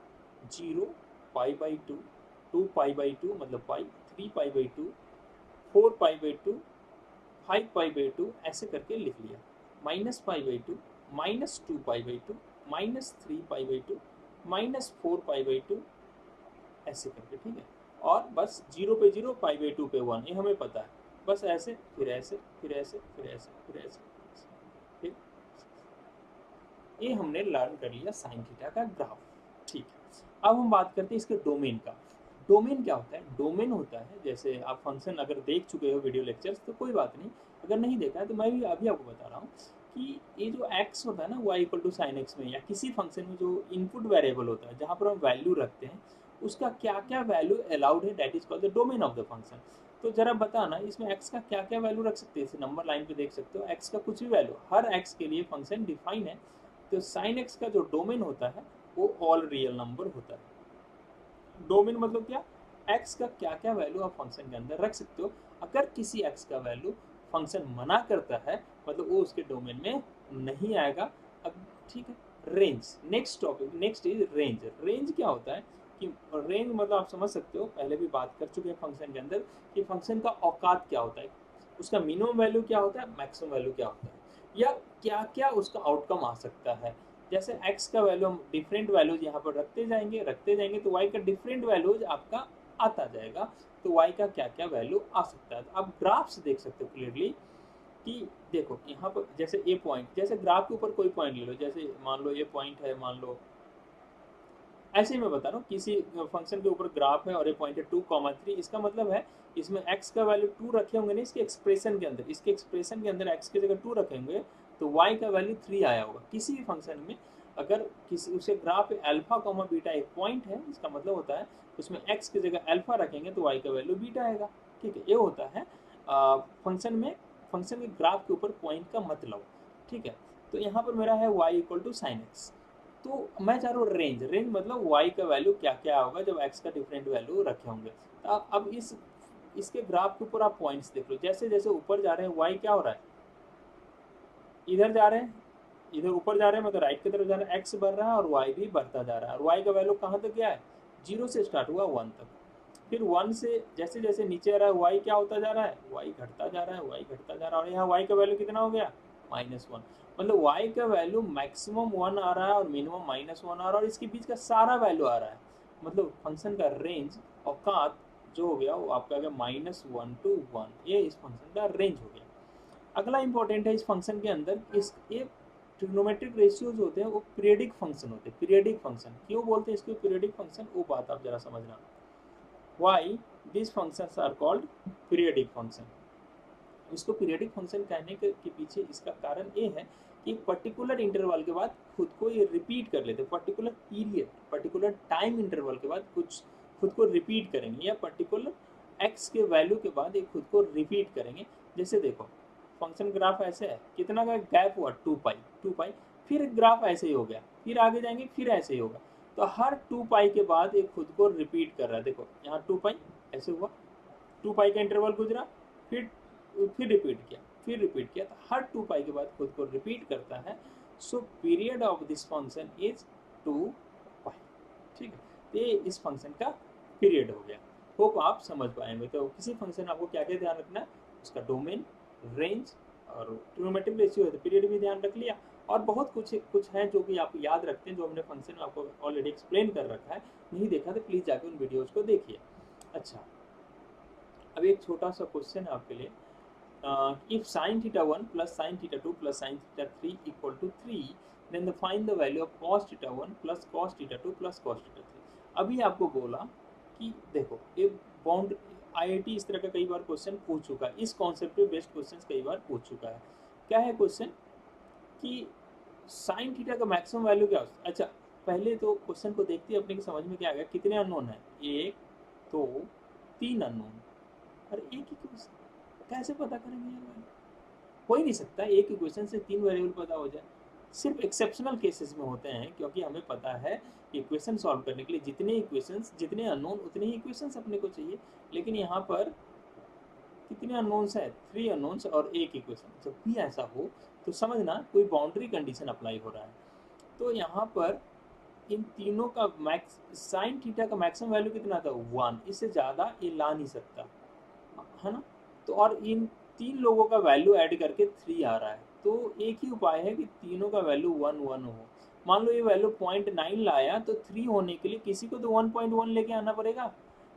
0 पाई बाई 2, 2 पाई बाई 2 मतलब पाई, 3 pi by 2, 4 pi by 2, 5 pi by 2, ऐसे करके लिख लिया। Minus pi by 2, -2 pi by 2, -3 pi by 2, -4 pi by 2, ऐसे करके, ठीक है। और बस 0 पे 0, पाई बाई 2 पे 1, ये हमें पता है। बस ऐसे फिर ऐसे फिर ऐसे फिर ऐसे फिर ऐसे, फिर ये हमने लर्न कर लिया साइन थीटा का ग्राफ, ठीक है। अब हम बात करते हैं इसके डोमेन का। डोमेन क्या होता है, डोमेन होता है, जैसे आप फंक्शन अगर देख चुके हो वीडियो लेक्चर्स तो कोई बात नहीं, अगर नहीं देखा है तो मैं भी अभी आपको बता रहा हूँ कि ये जो x होता है ना, y equal to sine X में, या किसी फंक्शन में जो इनपुट वेरिएबल होता है जहाँ पर हम वैल्यू रखते हैं, उसका क्या क्या वैल्यू अलाउड है, that is called the domain of the function. तो जरा बताना इसमें x का क्या क्या वैल्यू रख सकते हैं, इसे नंबर लाइन पे देख सकते हो, x का कुछ भी वैल्यू, हर x के लिए फंक्शन डिफाइन है। तो साइन एक्स का जो डोमेन होता है वो ऑल रियल नंबर होता है। डोमेन मतलब क्या, x का क्या क्या वैल्यू आप फंक्शन के अंदर रख सकते हो। अगर किसी x का वैल्यू फंक्शन मना करता है, मतलब वो उसके डोमेन में नहीं आएगा। अब ठीक है, range, next topic, next is range. Range क्या होता है कि रेंज मतलब आप समझ सकते हो, पहले भी बात कर चुके हैं फंक्शन के अंदर कि फंक्शन का औकात क्या होता है, उसका मिनिमम वैल्यू क्या होता है, मैक्सिमम वैल्यू क्या होता है, या क्या क्या उसका आउटकम आ सकता है। जैसे x का वैल्यू हम डिफरेंट वैल्यूज यहाँ पर रखते जाएंगे तो y का डिफरेंट वैल्यूज आपका आता जाएगा। तो y का क्या क्या वैल्यू आ सकता है। तो आप ग्राफ से देख सकते हो क्लियरली कि देखो यहाँ पर जैसे ए पॉइंट, जैसे ग्राफ के ऊपर कोई पॉइंट ले लो, जैसे मान लो ये पॉइंट है, मान लो ऐसे ही मैं बता रहा हूँ, किसी फंक्शन के ऊपर ग्राफ है और ये पॉइंट है 2,3, इसका मतलब है इसमें x का वैल्यू 2 रखे होंगे ना इसके एक्सप्रेशन के अंदर, इसके एक्सप्रेशन के अंदर x की जगह 2 रखे होंगे तो y का वैल्यू 3 आया होगा। किसी भी फंक्शन में अगर किसी उसे ग्राफ अल्फा कॉमा बीटा एक पॉइंट है, इसका मतलब होता है उसमें x की जगह अल्फा रखेंगे तो y का वैल्यू बीटा आएगा, ठीक है। ये होता है फंक्शन के ग्राफ के ऊपर पॉइंट का मतलब, ठीक है। तो यहाँ पर मेरा है y equal to sine X, तो मैं चाह रहा हूँ रेंज, मतलब y का वैल्यू क्या क्या होगा जब x का डिफरेंट वैल्यू रखे होंगे। तो अब इसके ग्राफ के ऊपर आप पॉइंट्स देख लो, जैसे जैसे ऊपर जा रहे हैं y क्या हो रहा है, इधर जा रहे हैं, इधर ऊपर जा रहे हैं, मतलब राइट की तरफ जा रहे हैं, x बढ़ रहा है और y भी बढ़ता जा रहा है। और y का वैल्यू कहाँ तक गया है, 0 से स्टार्ट हुआ 1 तक, फिर 1 से जैसे जैसे नीचे आ रहा है y क्या होता जा रहा है, y घटता जा रहा है, y घटता जा रहा है, और यहाँ y का वैल्यू कितना हो गया, -1। मतलब y का वैल्यू मैक्सिमम 1 आ रहा है और मिनिमम -1 आ रहा है, और इसके बीच का सारा वैल्यू आ रहा है। मतलब फंक्शन का रेंज औकात जो हो गया वो आपका आ गया -1 to 1, ये इस फंक्शन का रेंज हो गया। अगला इंपॉर्टेंट है इस फंक्शन के अंदर, इस ये ट्रिग्नोमेट्रिक रेशियोज होते हैं वो पीरियडिक फंक्शन होते हैं। पीरियडिक फंक्शन क्यों बोलते हैं इसको पीरियडिक फंक्शन, वो बात आप जरा समझना। Why this functions are called periodic function. इसको पीरियडिक फंक्शन कहने के पीछे इसका कारण ये है कि पर्टिकुलर इंटरवल के बाद खुद को ये रिपीट कर लेते हैं, particular period particular time interval के बाद कुछ खुद को रिपीट करेंगे, या पर्टिकुलर एक्स के वैल्यू के बाद ये खुद को रिपीट करेंगे। जैसे देखो फंक्शन ग्राफ ऐसे है, कितना का गैप हुआ 2 पाई, फिर ग्राफ ऐसे ही हो गया, फिर आगे जाएंगे फिर ऐसे ही होगा। तो हर 2 पाई के बाद ये खुद को रिपीट कर रहा है। देखो यहाँ 2 पाई ऐसे हुआ, 2 पाई का इंटरवल गुजरा, फिर रिपीट किया, तो हर 2 पाई के बाद खुद को रिपीट करता है। So period of this function is 2 पाई, ठीक है। तो ये इस फंक्शन का पीरियड हो गया। होप आप समझ पाएंगे। तो किसी फंक्शन आपको क्या क्या ध्यान रखना है, उसका डोमेन, रेंज और ट्रिग्नोमेट्रिक रेशियो है तो पीरियड भी ध्यान रख लिया। और बहुत कुछ है जो कि आप याद रखते हैं, जो हमने फंक्शन में आपको ऑलरेडी एक्सप्लेन कर रखा है, नहीं देखा तो प्लीज़ जाके उन वीडियोज़ को देखिए। अच्छा, अब एक छोटा सा क्वेश्चन है आपके लिए। If sin theta 1 plus sin theta 2 plus sin theta 3 equal to 3, then find the value of cos theta 1 plus cos theta 2 plus cos theta 3। अभी आपको बोला कि देखो ये बाउंड आईआईटी इस तरह का कई बार क्वेश्चन पूछ चुका है, इस कॉन्सेप्ट पे बेस्ड क्वेश्चन कई बार पूछ चुका है। क्या है क्वेश्चन कि साइन थीटा का मैक्सिमम वैल्यू क्या होता है। अच्छा, पहले तो क्वेश्चन को देखते ही अपने की समझ में क्या आ गया, कितने अननोन है, 1 2 3 अननोन, और एक ही क्वेश्चन कैसे पता करेंगे यार वैल्यू, हो ही नहीं सकता एक इक्वेशन से 3 वेरिएबल पता हो जाए। सिर्फ एक्सेप्शनल केसेस में होते हैं, क्योंकि हमें पता है कि इक्वेशन सॉल्व करने के लिए जितने इक्वेशंस जितने अननोन उतने ही इक्वेशंस अपने को चाहिए। लेकिन यहाँ पर कितने अननोन्स है, 3 अननोन्स और एक इक्वेशन। जब भी ऐसा हो तो समझना कोई बाउंड्री कंडीशन अप्लाई हो रहा है। तो यहाँ पर इन तीनों का मैक्स साइन थीटा का मैक्सिमम वैल्यू कितना था, 1, इससे ज़्यादा ये ला नहीं सकता है ना। तो और इन 3 लोगों का वैल्यू ऐड करके 3 आ रहा है, तो एक ही उपाय है कि तीनों का वैल्यू 1 1 हो। मान लो ये वैल्यू 0.9 लाया, तो 3 होने के लिए किसी को तो 1.1 लेके आना पड़ेगा,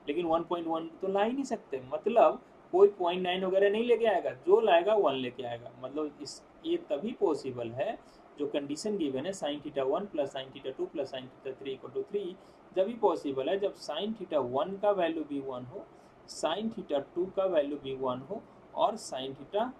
लेकिन 1.1 तो ला ही नहीं सकते। मतलब कोई 0.9 वगैरह नहीं लेके आएगा, जो लाएगा 1 लेके आएगा। मतलब इस ये तभी पॉसिबल है, जो कंडीशन गिवन है sine theta 1 plus sine theta 2 plus sine theta 3 equal to 3, जब भी पॉसिबल है जब साइन थीटा 1 का वैल्यू भी 1 हो, साइन थीटा 2 का वैल्यू भी 1 हो, और साइन थीटा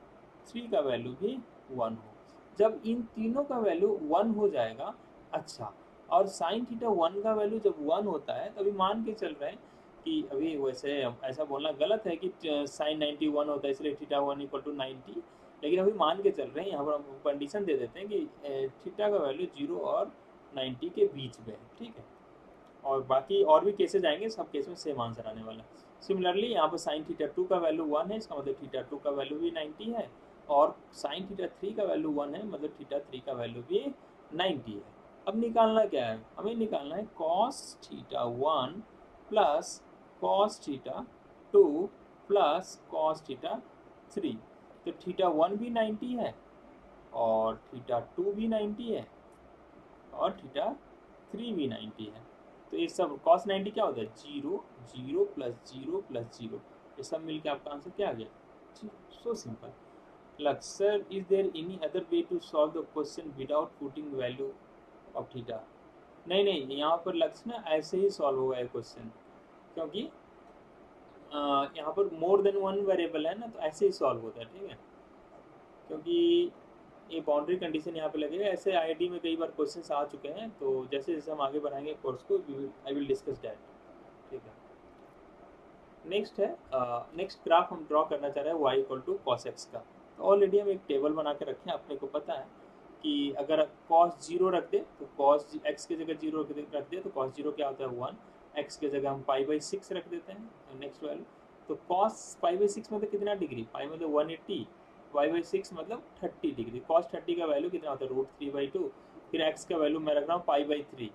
3 का वैल्यू भी 1 हो। जब इन तीनों का वैल्यू 1 हो जाएगा, अच्छा, और साइन थीटा 1 का वैल्यू जब 1 होता है तभी मान के चल रहे हैं कि अभी वैसे ऐसा बोलना गलत है कि साइन 91 होता है इसलिए थीटा 1 इक्वल टू 90, लेकिन अभी मान के चल रहे हैं, यहाँ पर हम कंडीशन दे देते हैं कि थीटा का वैल्यू 0 और 90 के बीच में है, ठीक है। और बाकी और भी केसेज आएंगे, सब केस में सेम आंसर आने वाला है। सिमिलरली यहाँ पर साइन थीटा 2 का वैल्यू 1 है, इसका मतलब थीटा 2 का वैल्यू भी 90 है, और साइन थीटा 3 का वैल्यू 1 है, मतलब थीटा 3 का वैल्यू भी 90 है। अब निकालना क्या है, हमें निकालना है cos theta 1 plus cos theta 2 plus cos theta 3। तो थीटा 1 भी 90 है, और थीटा 2 भी 90 है, और थीटा 3 भी 90 है। तो ये सब cos 90 क्या होता है, 0 0 प्लस 0 प्लस 0, ये सब मिलके आपका आंसर क्या आ गया, so simple. Lakshya sir, is there any other way to solve the question without putting value of theta. नहीं, यहाँ पर लक्ष्य ना ऐसे ही सॉल्व होगा ये क्वेश्चन, क्योंकि यहाँ पर मोर देन 1 वेरिएबल है ना, तो ऐसे ही सॉल्व होता है, ठीक है। क्योंकि ये बाउंड्री कंडीशन यहाँ पे लगेगा। ऐसे आईआईटी में कई बार क्वेश्चंस आ चुके हैं, तो जैसे जैसे हम आगे बढ़ाएंगे कोर्स को, आई विल डिस्कस दैट, ठीक है। नेक्स्ट है, नेक्स्ट ग्राफ हम ड्रॉ करना चाह रहे हैं y equal to cos X का। तो ऑलरेडी हम एक टेबल बना के रखे हैं, अपने को पता है कि अगर कॉस जीरो रख दे तो कॉस एक्स की जगह जीरो रख दे तो कॉस जीरो क्या होता है 1, एक्स की जगह हम पाई बाई 6 रख देते हैं नेक्स्ट वैल्यू। तो कॉस पाई बाई 6 मतलब कितना डिग्री, पाई मतलब 180, पाई बाई 6 मतलब 30 डिग्री। कॉस 30 का वैल्यू कितना होता है √3/2। फिर एक्स का वैल्यू मैं रख रहा हूँ pi by 3,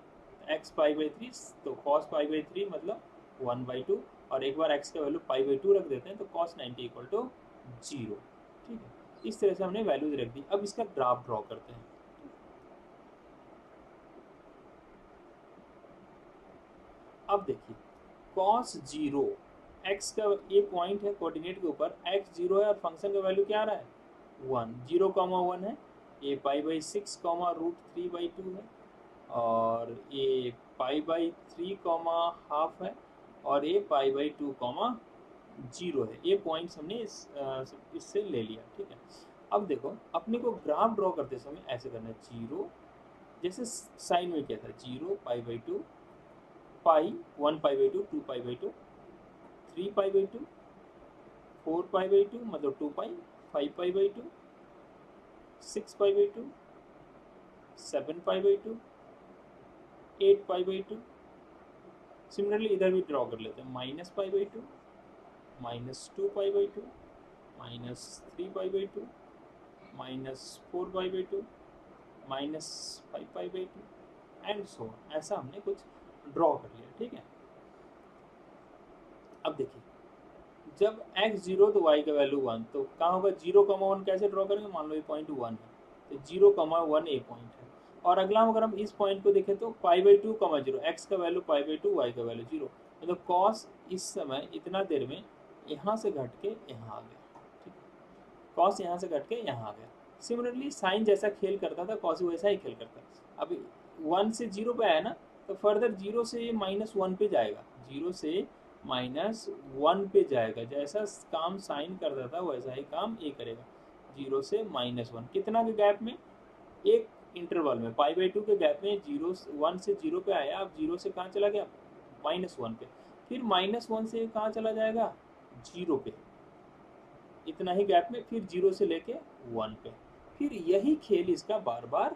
x pi by 3 तो कॉस पाई बाई 3 मतलब 1/2, और एक बार x का वैल्यू पाई बाई 2 रख देते हैं तो cos 90 इक्वल टू 0। ठीक है, इस तरह से हमने वैल्यूज रख दी। अब इसका ग्राफ ड्रॉ करते हैं। अब देखिए cos 0, x का ये पॉइंट है कोऑर्डिनेट के ऊपर, x 0 है और फंक्शन का वैल्यू क्या आ रहा है 1, 0,1 है। ये पाई बाई 6 √3/2 है, और ये पाई बाई 3 हाफ है, और ये पाई बाई 2 जीरो है। ये पॉइंट्स हमने इससे ले लिया। ठीक है, अब देखो अपने को ग्राफ ड्रॉ करते समय ऐसे करना है, जीरो जैसे साइन में क्या था, 0 pi by 2, pi 1 pi by 2, 2 pi by 2, 3 pi by 2, 4 pi by 2 मतलब 2 पाई, 5 pi by 2, 6 pi by 2, 7 pi by 2, 8 pi by 2। Similarly इधर भी ड्रॉ कर लेते हैं, minus pi by 2, -2 pi by 2, -3 pi by 2, -4 pi by 2, -5 pi by 2 and so on. ऐसा हमने कुछ draw कर लिया। ठीक है, अब देखिए जब x 0 तो y का वैल्यू 1, तो कहाँ होगा 0,1 कैसे ड्रॉ करेंगे, मान लो ये पॉइंट 1 है तो 0,1 ए पॉइंट है। और अगला अगर हम इस पॉइंट को देखें तो पाई बाई 2, 0, एक्स का वैल्यू पाई बाई 2, वाई का वैल्यू 0, मतलब कॉस इस समय इतना देर में यहाँ से घट के यहाँ आ गया। ठीक है, कॉस यहाँ से घट के यहाँ आ गया। सिमिलरली साइन जैसा खेल करता था कॉस वैसा ही खेल करता है। अभी 1 से 0 पे आया ना, तो फर्दर 0 से -1 पे जाएगा, 0 से -1 पे जाएगा। जैसा काम साइन करता था वैसा ही काम ये करेगा, 0 से -1 कितना के गैप में, एक इंटरवल में पाई बाई 2 के गैप में 1 से 0 पे आया। अब 0 से कहाँ चला गया -1 पे, फिर -1 से कहाँ चला जाएगा 0 पे, इतना ही गैप में, फिर 0 से लेके 1 पे। फिर यही खेल इसका बार बार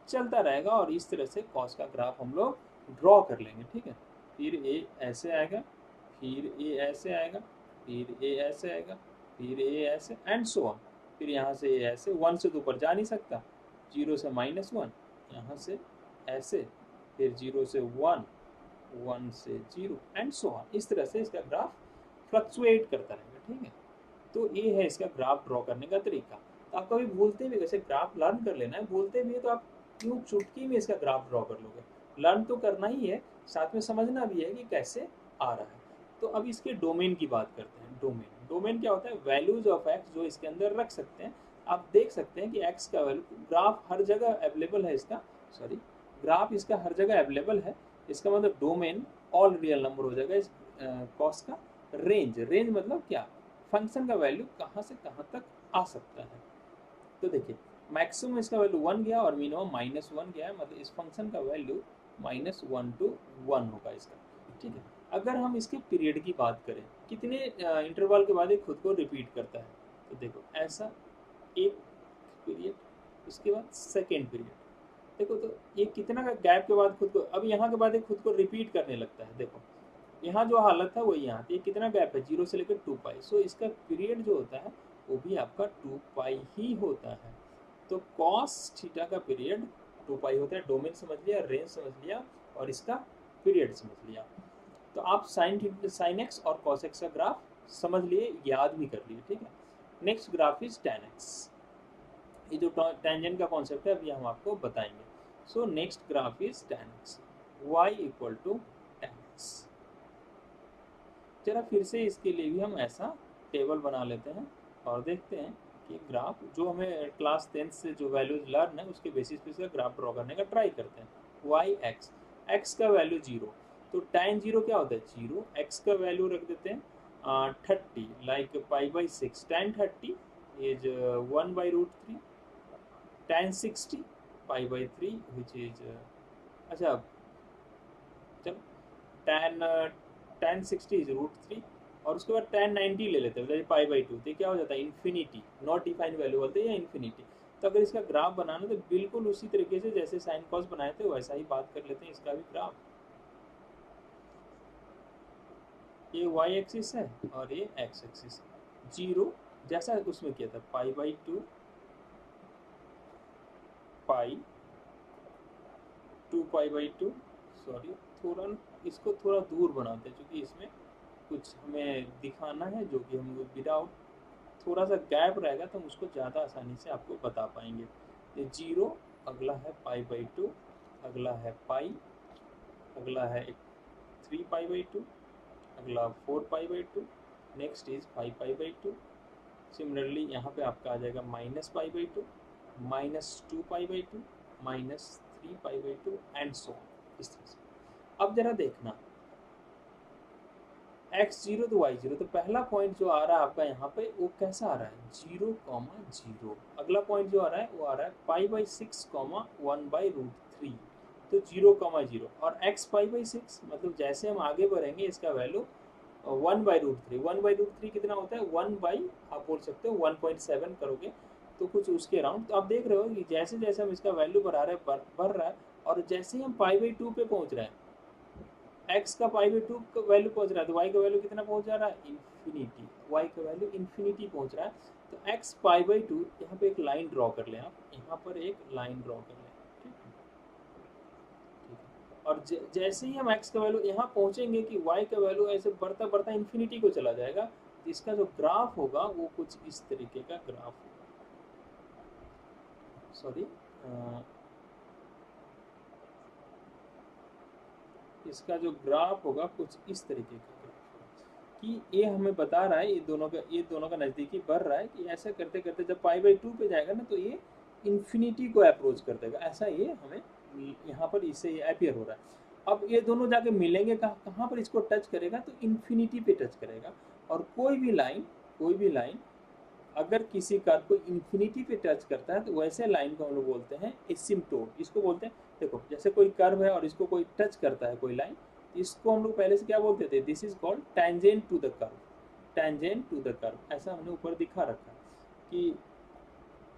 चलता रहेगा, और इस तरह से कॉस का ग्राफ हम लोग ड्रॉ कर लेंगे। ठीक है, फिर ए ऐसे आएगा, फिर ए ऐसे आएगा, फिर ए ऐसे आएगा, फिर ए ऐसे एंड सो ऑन। फिर यहाँ से ए ऐसे, 1 से तो ऊपर जा नहीं सकता, 0 से -1, यहाँ से ऐसे, फिर 0 से 1, 1 से 0 एंड सो ऑन। इस तरह से इसका ग्राफ फ्लक्चुएट करता रहेगा। ठीक है, तो ये है इसका ग्राफ ड्रॉ करने का तरीका। तो आप कभी बोलते भी, वैसे ग्राफ लर्न कर लेना है, बोलते भी है तो आप क्यों चुटकी में इसका ग्राफ ड्रॉ कर लोगे, लर्न तो करना ही है, साथ में समझना भी है कि कैसे आ रहा है। तो अब इसके डोमेन की बात करते हैं। डोमेन, डोमेन क्या होता है, वैल्यूज ऑफ एक्स जो इसके अंदर रख सकते हैं। आप देख सकते हैं कि एक्स का वैल्यू, ग्राफ हर जगह अवेलेबल है इसका, सॉरी ग्राफ इसका हर जगह अवेलेबल है। इसका मतलब डोमेन ऑल रियल नंबर हो जाएगा। इस कॉस का रेंज, रेंज मतलब क्या, फंक्शन का वैल्यू कहाँ से कहाँ तक आ सकता है। तो देखिए मैक्सिमम इसका वैल्यू 1 गया और मिनिमम -1 गया है, मतलब इस फंक्शन का वैल्यू -1 to 1 होगा इसका। ठीक है, अगर हम इसके पीरियड की बात करें, कितने इंटरवल के बाद ये खुद को रिपीट करता है, तो देखो ऐसा एक पीरियड, उसके बाद सेकेंड पीरियड, देखो तो ये कितना का गैप के बाद खुद को, अब यहाँ के बाद ये खुद को रिपीट करने लगता है। देखो यहाँ जो हालत है वही यहाँ, ये कितना गैप है 0 से लेकर 2 पाई, सो इसका पीरियड जो होता है वो भी आपका 2 पाई ही होता है। तो कॉस थीटा का पीरियड 2 पाई होता है। डोमेन समझ लिया, रेंज समझ लिया, और इसका पीरियड समझ लिया। तो आप साइन एक्स और कॉस एक्स का ग्राफ समझ लिए, याद भी कर लिए। ठीक है, next graph is tan x। ये जो टेंजेंट का कॉन्सेप्ट है अभी हम आपको बताएंगे। So next graph is tan x, y equal to tan x। जरा फिर से इसके लिए भी हम ऐसा टेबल बना लेते हैं और देखते हैं कि ग्राफ जो हमें क्लास 10 से जो वैल्यूज लर्न है उसके बेसिस पे इसका ग्राफ ड्रॉ करने का ट्राई करते हैं। वाई एक्स, एक्स का वैल्यू 0, तो tan 0 क्या होता है 0, एक्स का वैल्यू रख देते हैं 30, like pi by 6, tan 30 is 1/√3, tan 60 pi by 3 which is, अच्छा चलो tan 60 इज √3, और उसके बाद tan 90 ले लेते हैं पाई बाई टू, तो क्या हो जाता है इन्फिनिटी, नॉट डिफाइंड वैल्यू बोलते हैं या इन्फिनिटी। तो अगर इसका ग्राफ बनाना तो बिल्कुल उसी तरीके से जैसे साइन कॉस बनाए थे वैसा ही बात कर लेते हैं इसका भी ग्राफ। ये वाई एक्सिस है और ये एक्स एक्सिस है। जीरो जैसा उसमें किया था pi by two, pi, two pi by two, sorry थोड़ा इसको थोड़ा दूर बनाते हैं क्योंकि इसमें कुछ हमें दिखाना है जो कि हम विदाउट थोड़ा सा गैप रहेगा तो हम उसको ज़्यादा आसानी से आपको बता पाएंगे। ये जीरो, अगला है पाई बाई टू, अगला है पाई, अगला है 3 पाई बाई टू, अगला 4 पाई by to, next is 5 pi by to. Similarly यहाँ पे आपका आ जाएगा minus pi by to, minus 2 pi by to, minus 3 pi by to and so इस तरह से। अब जरा देखना x0 तो y0, तो पहला पॉइंट जो आ रहा है आपका यहाँ पे वो कैसा आ रहा है 0, 0। अगला पॉइंट जो आ रहा है वो आ रहा है पाई बाई 6, 1/√3, तो 0, 0 और x पाई बाई 6, मतलब जैसे हम आगे बढ़ेंगे इसका वैल्यू 1/√3, 1/√3 कितना होता है 1 बाई, आप बोल सकते हो 1.7 करोगे तो कुछ उसके अराउंड। तो आप देख रहे हो कि जैसे जैसे हम इसका वैल्यू बढ़ा रहे हैं बढ़ रहा है, और जैसे ही हम पाई बाई 2 पे पहुंच रहे हैं x का पाई बाई 2 का वैल्यू पहुंच रहा है तो y का वैल्यू कितना पहुंच जा रहा है इन्फिनिटी, y का वैल्यू इन्फिनिटी पहुंच रहा है। तो x पाई बाई 2, यहाँ पे एक लाइन ड्रॉ कर लें आप, यहाँ पर एक लाइन ड्रॉ कर लें, ठीक है। और जैसे ही हम x का वैल्यू यहाँ पहुंचेंगे कि y का वैल्यू ऐसे बढ़ता बढ़ता इन्फिनिटी को चला जाएगा, तो इसका जो ग्राफ होगा वो कुछ इस तरीके का ग्राफ होगा। सॉरी, इसका जो ग्राफ होगा कुछ इस तरीके का ग्राफ होगा कि ये हमें बता रहा है ये दोनों का नज़दीकी बढ़ रहा है कि ऐसा करते करते जब पाई बाई 2 पे जाएगा ना तो ये इन्फिनिटी को अप्रोच कर देगा, ऐसा ये हमें यहाँ पर इससे ये अपीयर हो रहा है। अब ये दोनों जाके मिलेंगे कहाँ पर इसको टच करेगा तो इन्फिनिटी पे टच करेगा। और कोई भी लाइन अगर किसी कर्व को इन्फिनिटी पे टच करता है तो वैसे लाइन को हम लोग बोलते हैं एसिम्पटोट। इसको बोलते हैं, देखो जैसे कोई कर्व है और इसको कोई टच करता है कोई लाइन, इसको हम लोग पहले से क्या बोलते थे, this is called tangent to the curve, tangent to the curve. ऐसा हमने ऊपर दिखा रखा कि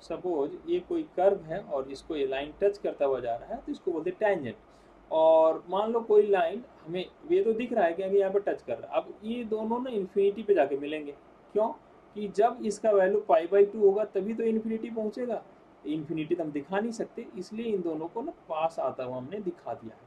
सपोज ये कोई कर्व है और इसको ये लाइन टच करता हुआ जा रहा है तो इसको बोलते हैं टैंजेंट। और मान लो कोई लाइन हमें ये तो दिख रहा है कि अभी यहाँ पर टच कर रहा है, अब ये दोनों ना इन्फिनिटी पे जाके मिलेंगे। क्यों कि जब इसका वैल्यू पाई बाई 2 होगा तभी तो इन्फिनिटी पहुंचेगा, इन्फिनिटी तो हम दिखा नहीं सकते, इसलिए इन दोनों को ना पास आता हुआ हमने दिखा दिया है,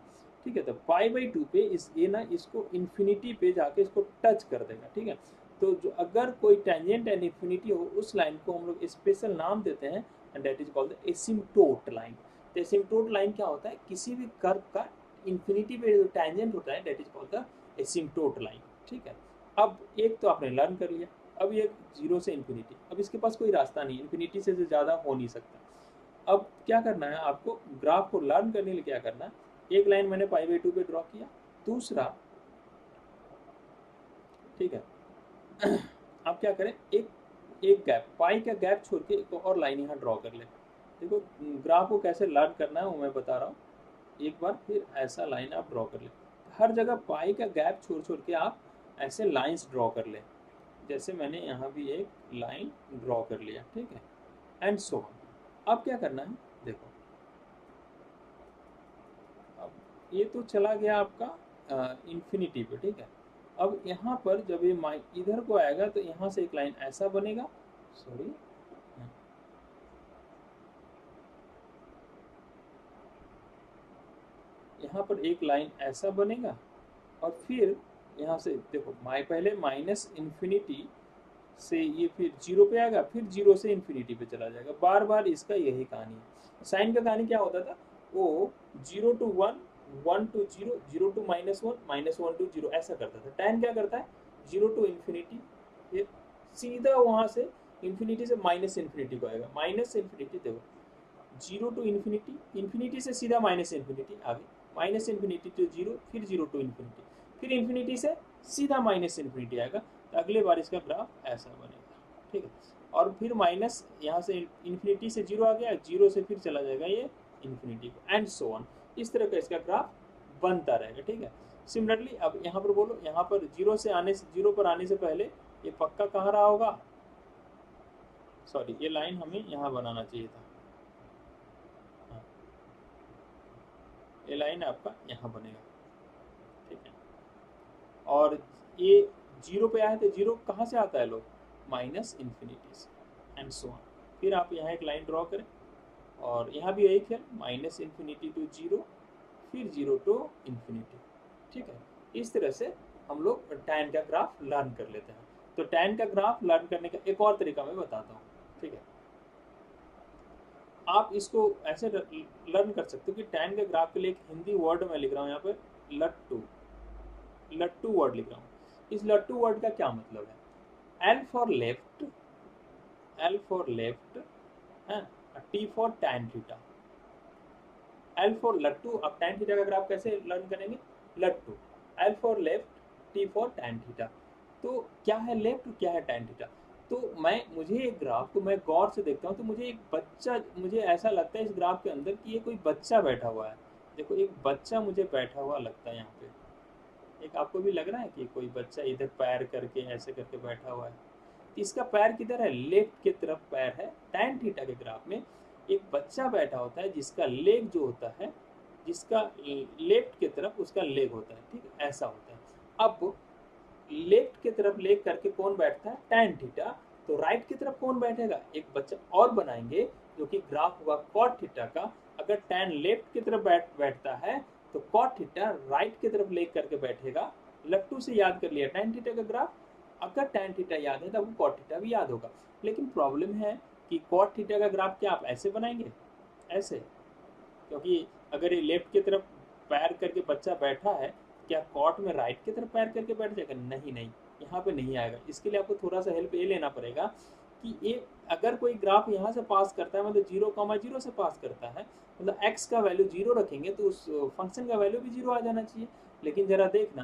ठीक है। तो पाई बाई 2 पे ये ना इसको इन्फिनिटी पे जाके इसको टच कर देगा, ठीक है। तो जो अगर कोई टेंजेंट एंड इन्फिनिटी हो उस लाइन को हम लोग स्पेशल नाम देते हैं and that is called the asymptote line. तो एसिम्पटोट लाइन क्या होता है, किसी भी कर्व का इन्फिनिटी पे जो टेंजेंट होता है that is called the asymptote line, ठीक है। अब एक तो आपने लर्न कर लिया, अब ये 0 से इन्फिनिटी, अब इसके पास कोई रास्ता नहीं, इन्फिनिटी से ज़्यादा हो नहीं सकता। अब क्या करना है आपको, ग्राफ को लर्न करने के लिए क्या करना है, एक लाइन मैंने पाई बाई 2 पे ड्रॉ किया, दूसरा, ठीक है, आप क्या करें, एक गैप, पाई का गैप छोड़ के एक और लाइन यहाँ ड्रॉ कर ले। देखो ग्राफ को कैसे लर्न करना है वो मैं बता रहा हूँ, एक बार फिर ऐसा लाइन आप ड्रॉ कर ले, हर जगह पाई का गैप छोड़ छोड़ के आप ऐसे लाइंस ड्रॉ कर ले, जैसे मैंने यहाँ भी एक लाइन ड्रॉ कर लिया, ठीक है, एंड सो ऑन। अब क्या करना है, देखो अब ये तो चला गया आपका इन्फिनिटी पे, ठीक है। अब यहाँ पर जब ये इधर को आएगा तो यहाँ से एक लाइन ऐसा बनेगा, सॉरी यहाँ पर एक लाइन ऐसा बनेगा और फिर यहाँ से देखो पहले माइनस इन्फिनिटी से ये फिर 0 पे आएगा, फिर 0 से इन्फिनिटी पे चला जाएगा, बार बार इसका यही कहानी है। साइन का कहानी क्या होता था, वो 0 to 1, 1 to 0, 0 to -1, -1 to 0 ऐसा करता था। tan क्या करता है 0 to इन्फिनिटी, ये सीधा वहाँ से इन्फिनिटी से माइनस इन्फिनिटी को आएगा, माइनस इन्फिनिटी देखो 0 to इन्फिनिटी, इन्फिनिटी से सीधा माइनस इन्फिनिटी आगे, माइनस इन्फिनिटी टू 0, फिर 0 to इन्फिनिटी, फिर इन्फिनिटी से सीधा माइनस इन्फिनिटी आएगा, तो अगले बार इसका ग्राफ ऐसा बनेगा, ठीक है। और फिर माइनस यहाँ से इन्फिनिटी से 0 आ गया, 0 से फिर चला जाएगा ये इन्फिनिटी को, एंड सो ऑन, इस तरह का इसका ग्राफ बनता रहेगा, ठीक है। सिमिलरली अब यहाँ पर बोलो, यहाँ पर जीरो पर आने से पहले ये पक्का कहाँ रहा होगा, सॉरी ये लाइन हमें यहाँ बनाना चाहिए था, हाँ, ये लाइन आपका यहाँ बनेगा, ठीक है। और ये जीरो पे आया तो जीरो कहाँ से आता है लोग, माइनस इन्फिनिटी से, एंड सो ऑन। फिर आप यहाँ एक लाइन ड्रॉ करें और यहाँ भी एक है माइनस इन्फिनिटी टू जीरो, फिर जीरो टू इन्फिनिटी, ठीक है। इस तरह से हम लोग टैन का ग्राफ लर्न कर लेते हैं। तो टैन का ग्राफ लर्न करने का एक और तरीका मैं बताता हूँ, ठीक है। आप इसको ऐसे लर्न कर सकते हो कि टैन के ग्राफ के लिए एक हिंदी वर्ड मैं लिख रहा हूँ यहाँ पर, लट्टू, लट्टू वर्ड लिख रहा हूँ। इस लट्टू वर्ड का क्या मतलब है, L for left, L for left है, T for tan theta, L for लट्टू। अब टैन थीटा का ग्राफ कैसे लर्न करेंगे, लट्टू, L for left, T for tan theta. तो क्या है लेफ्ट, क्या है टैन थीटा। तो मुझे एक ग्राफ को मैं गौर से देखता हूँ तो मुझे एक बच्चा, मुझे ऐसा लगता है इस ग्राफ के अंदर कि ये कोई बच्चा बैठा हुआ है। देखो एक बच्चा मुझे बैठा हुआ लगता है यहाँ पे, एक आपको भी लग रहा है कि कोई बच्चा इधर पैर करके ऐसे करके बैठा हुआ है। इसका पैर किधर है, लेफ्ट की तरफ पैर है। टैन थीटा के ग्राफ में एक बच्चा बैठा होता है जिसका लेग जो होता है, जिसका लेफ्ट की तरफ उसका लेग होता है, ठीक है, ऐसा होता है। अब लेफ्ट की तरफ लेग करके कौन बैठता है, टैन थीटा। तो राइट की तरफ कौन बैठेगा, एक बच्चा और बनाएंगे जो कि ग्राफ हुआ कॉट थीटा का। अगर टैन लेफ्ट की तरफ बैठता है तो कॉट थीटा राइट की तरफ लेग करके बैठेगा। लट्टू से याद कर लिया टैन थीटा का ग्राफ, अगर टैन थीटा याद है तब कॉट थीटा भी याद होगा। लेकिन प्रॉब्लम है कि कॉट थीटा का ग्राफ क्या आप ऐसे बनाएंगे, ऐसे, क्योंकि अगर ये लेफ्ट की तरफ पैर करके बच्चा बैठा है, क्या कॉट में राइट की तरफ पैर करके बैठ जाएगा, नहीं नहीं, यहाँ पे नहीं आएगा। इसके लिए आपको थोड़ा सा हेल्प ये लेना पड़ेगा कि ये अगर कोई ग्राफ यहाँ से पास करता है, मतलब 0,0 से पास करता है, मतलब x का वैल्यू 0 रखेंगे तो उस फंक्शन का वैल्यू भी 0 आ जाना चाहिए। लेकिन जरा देखना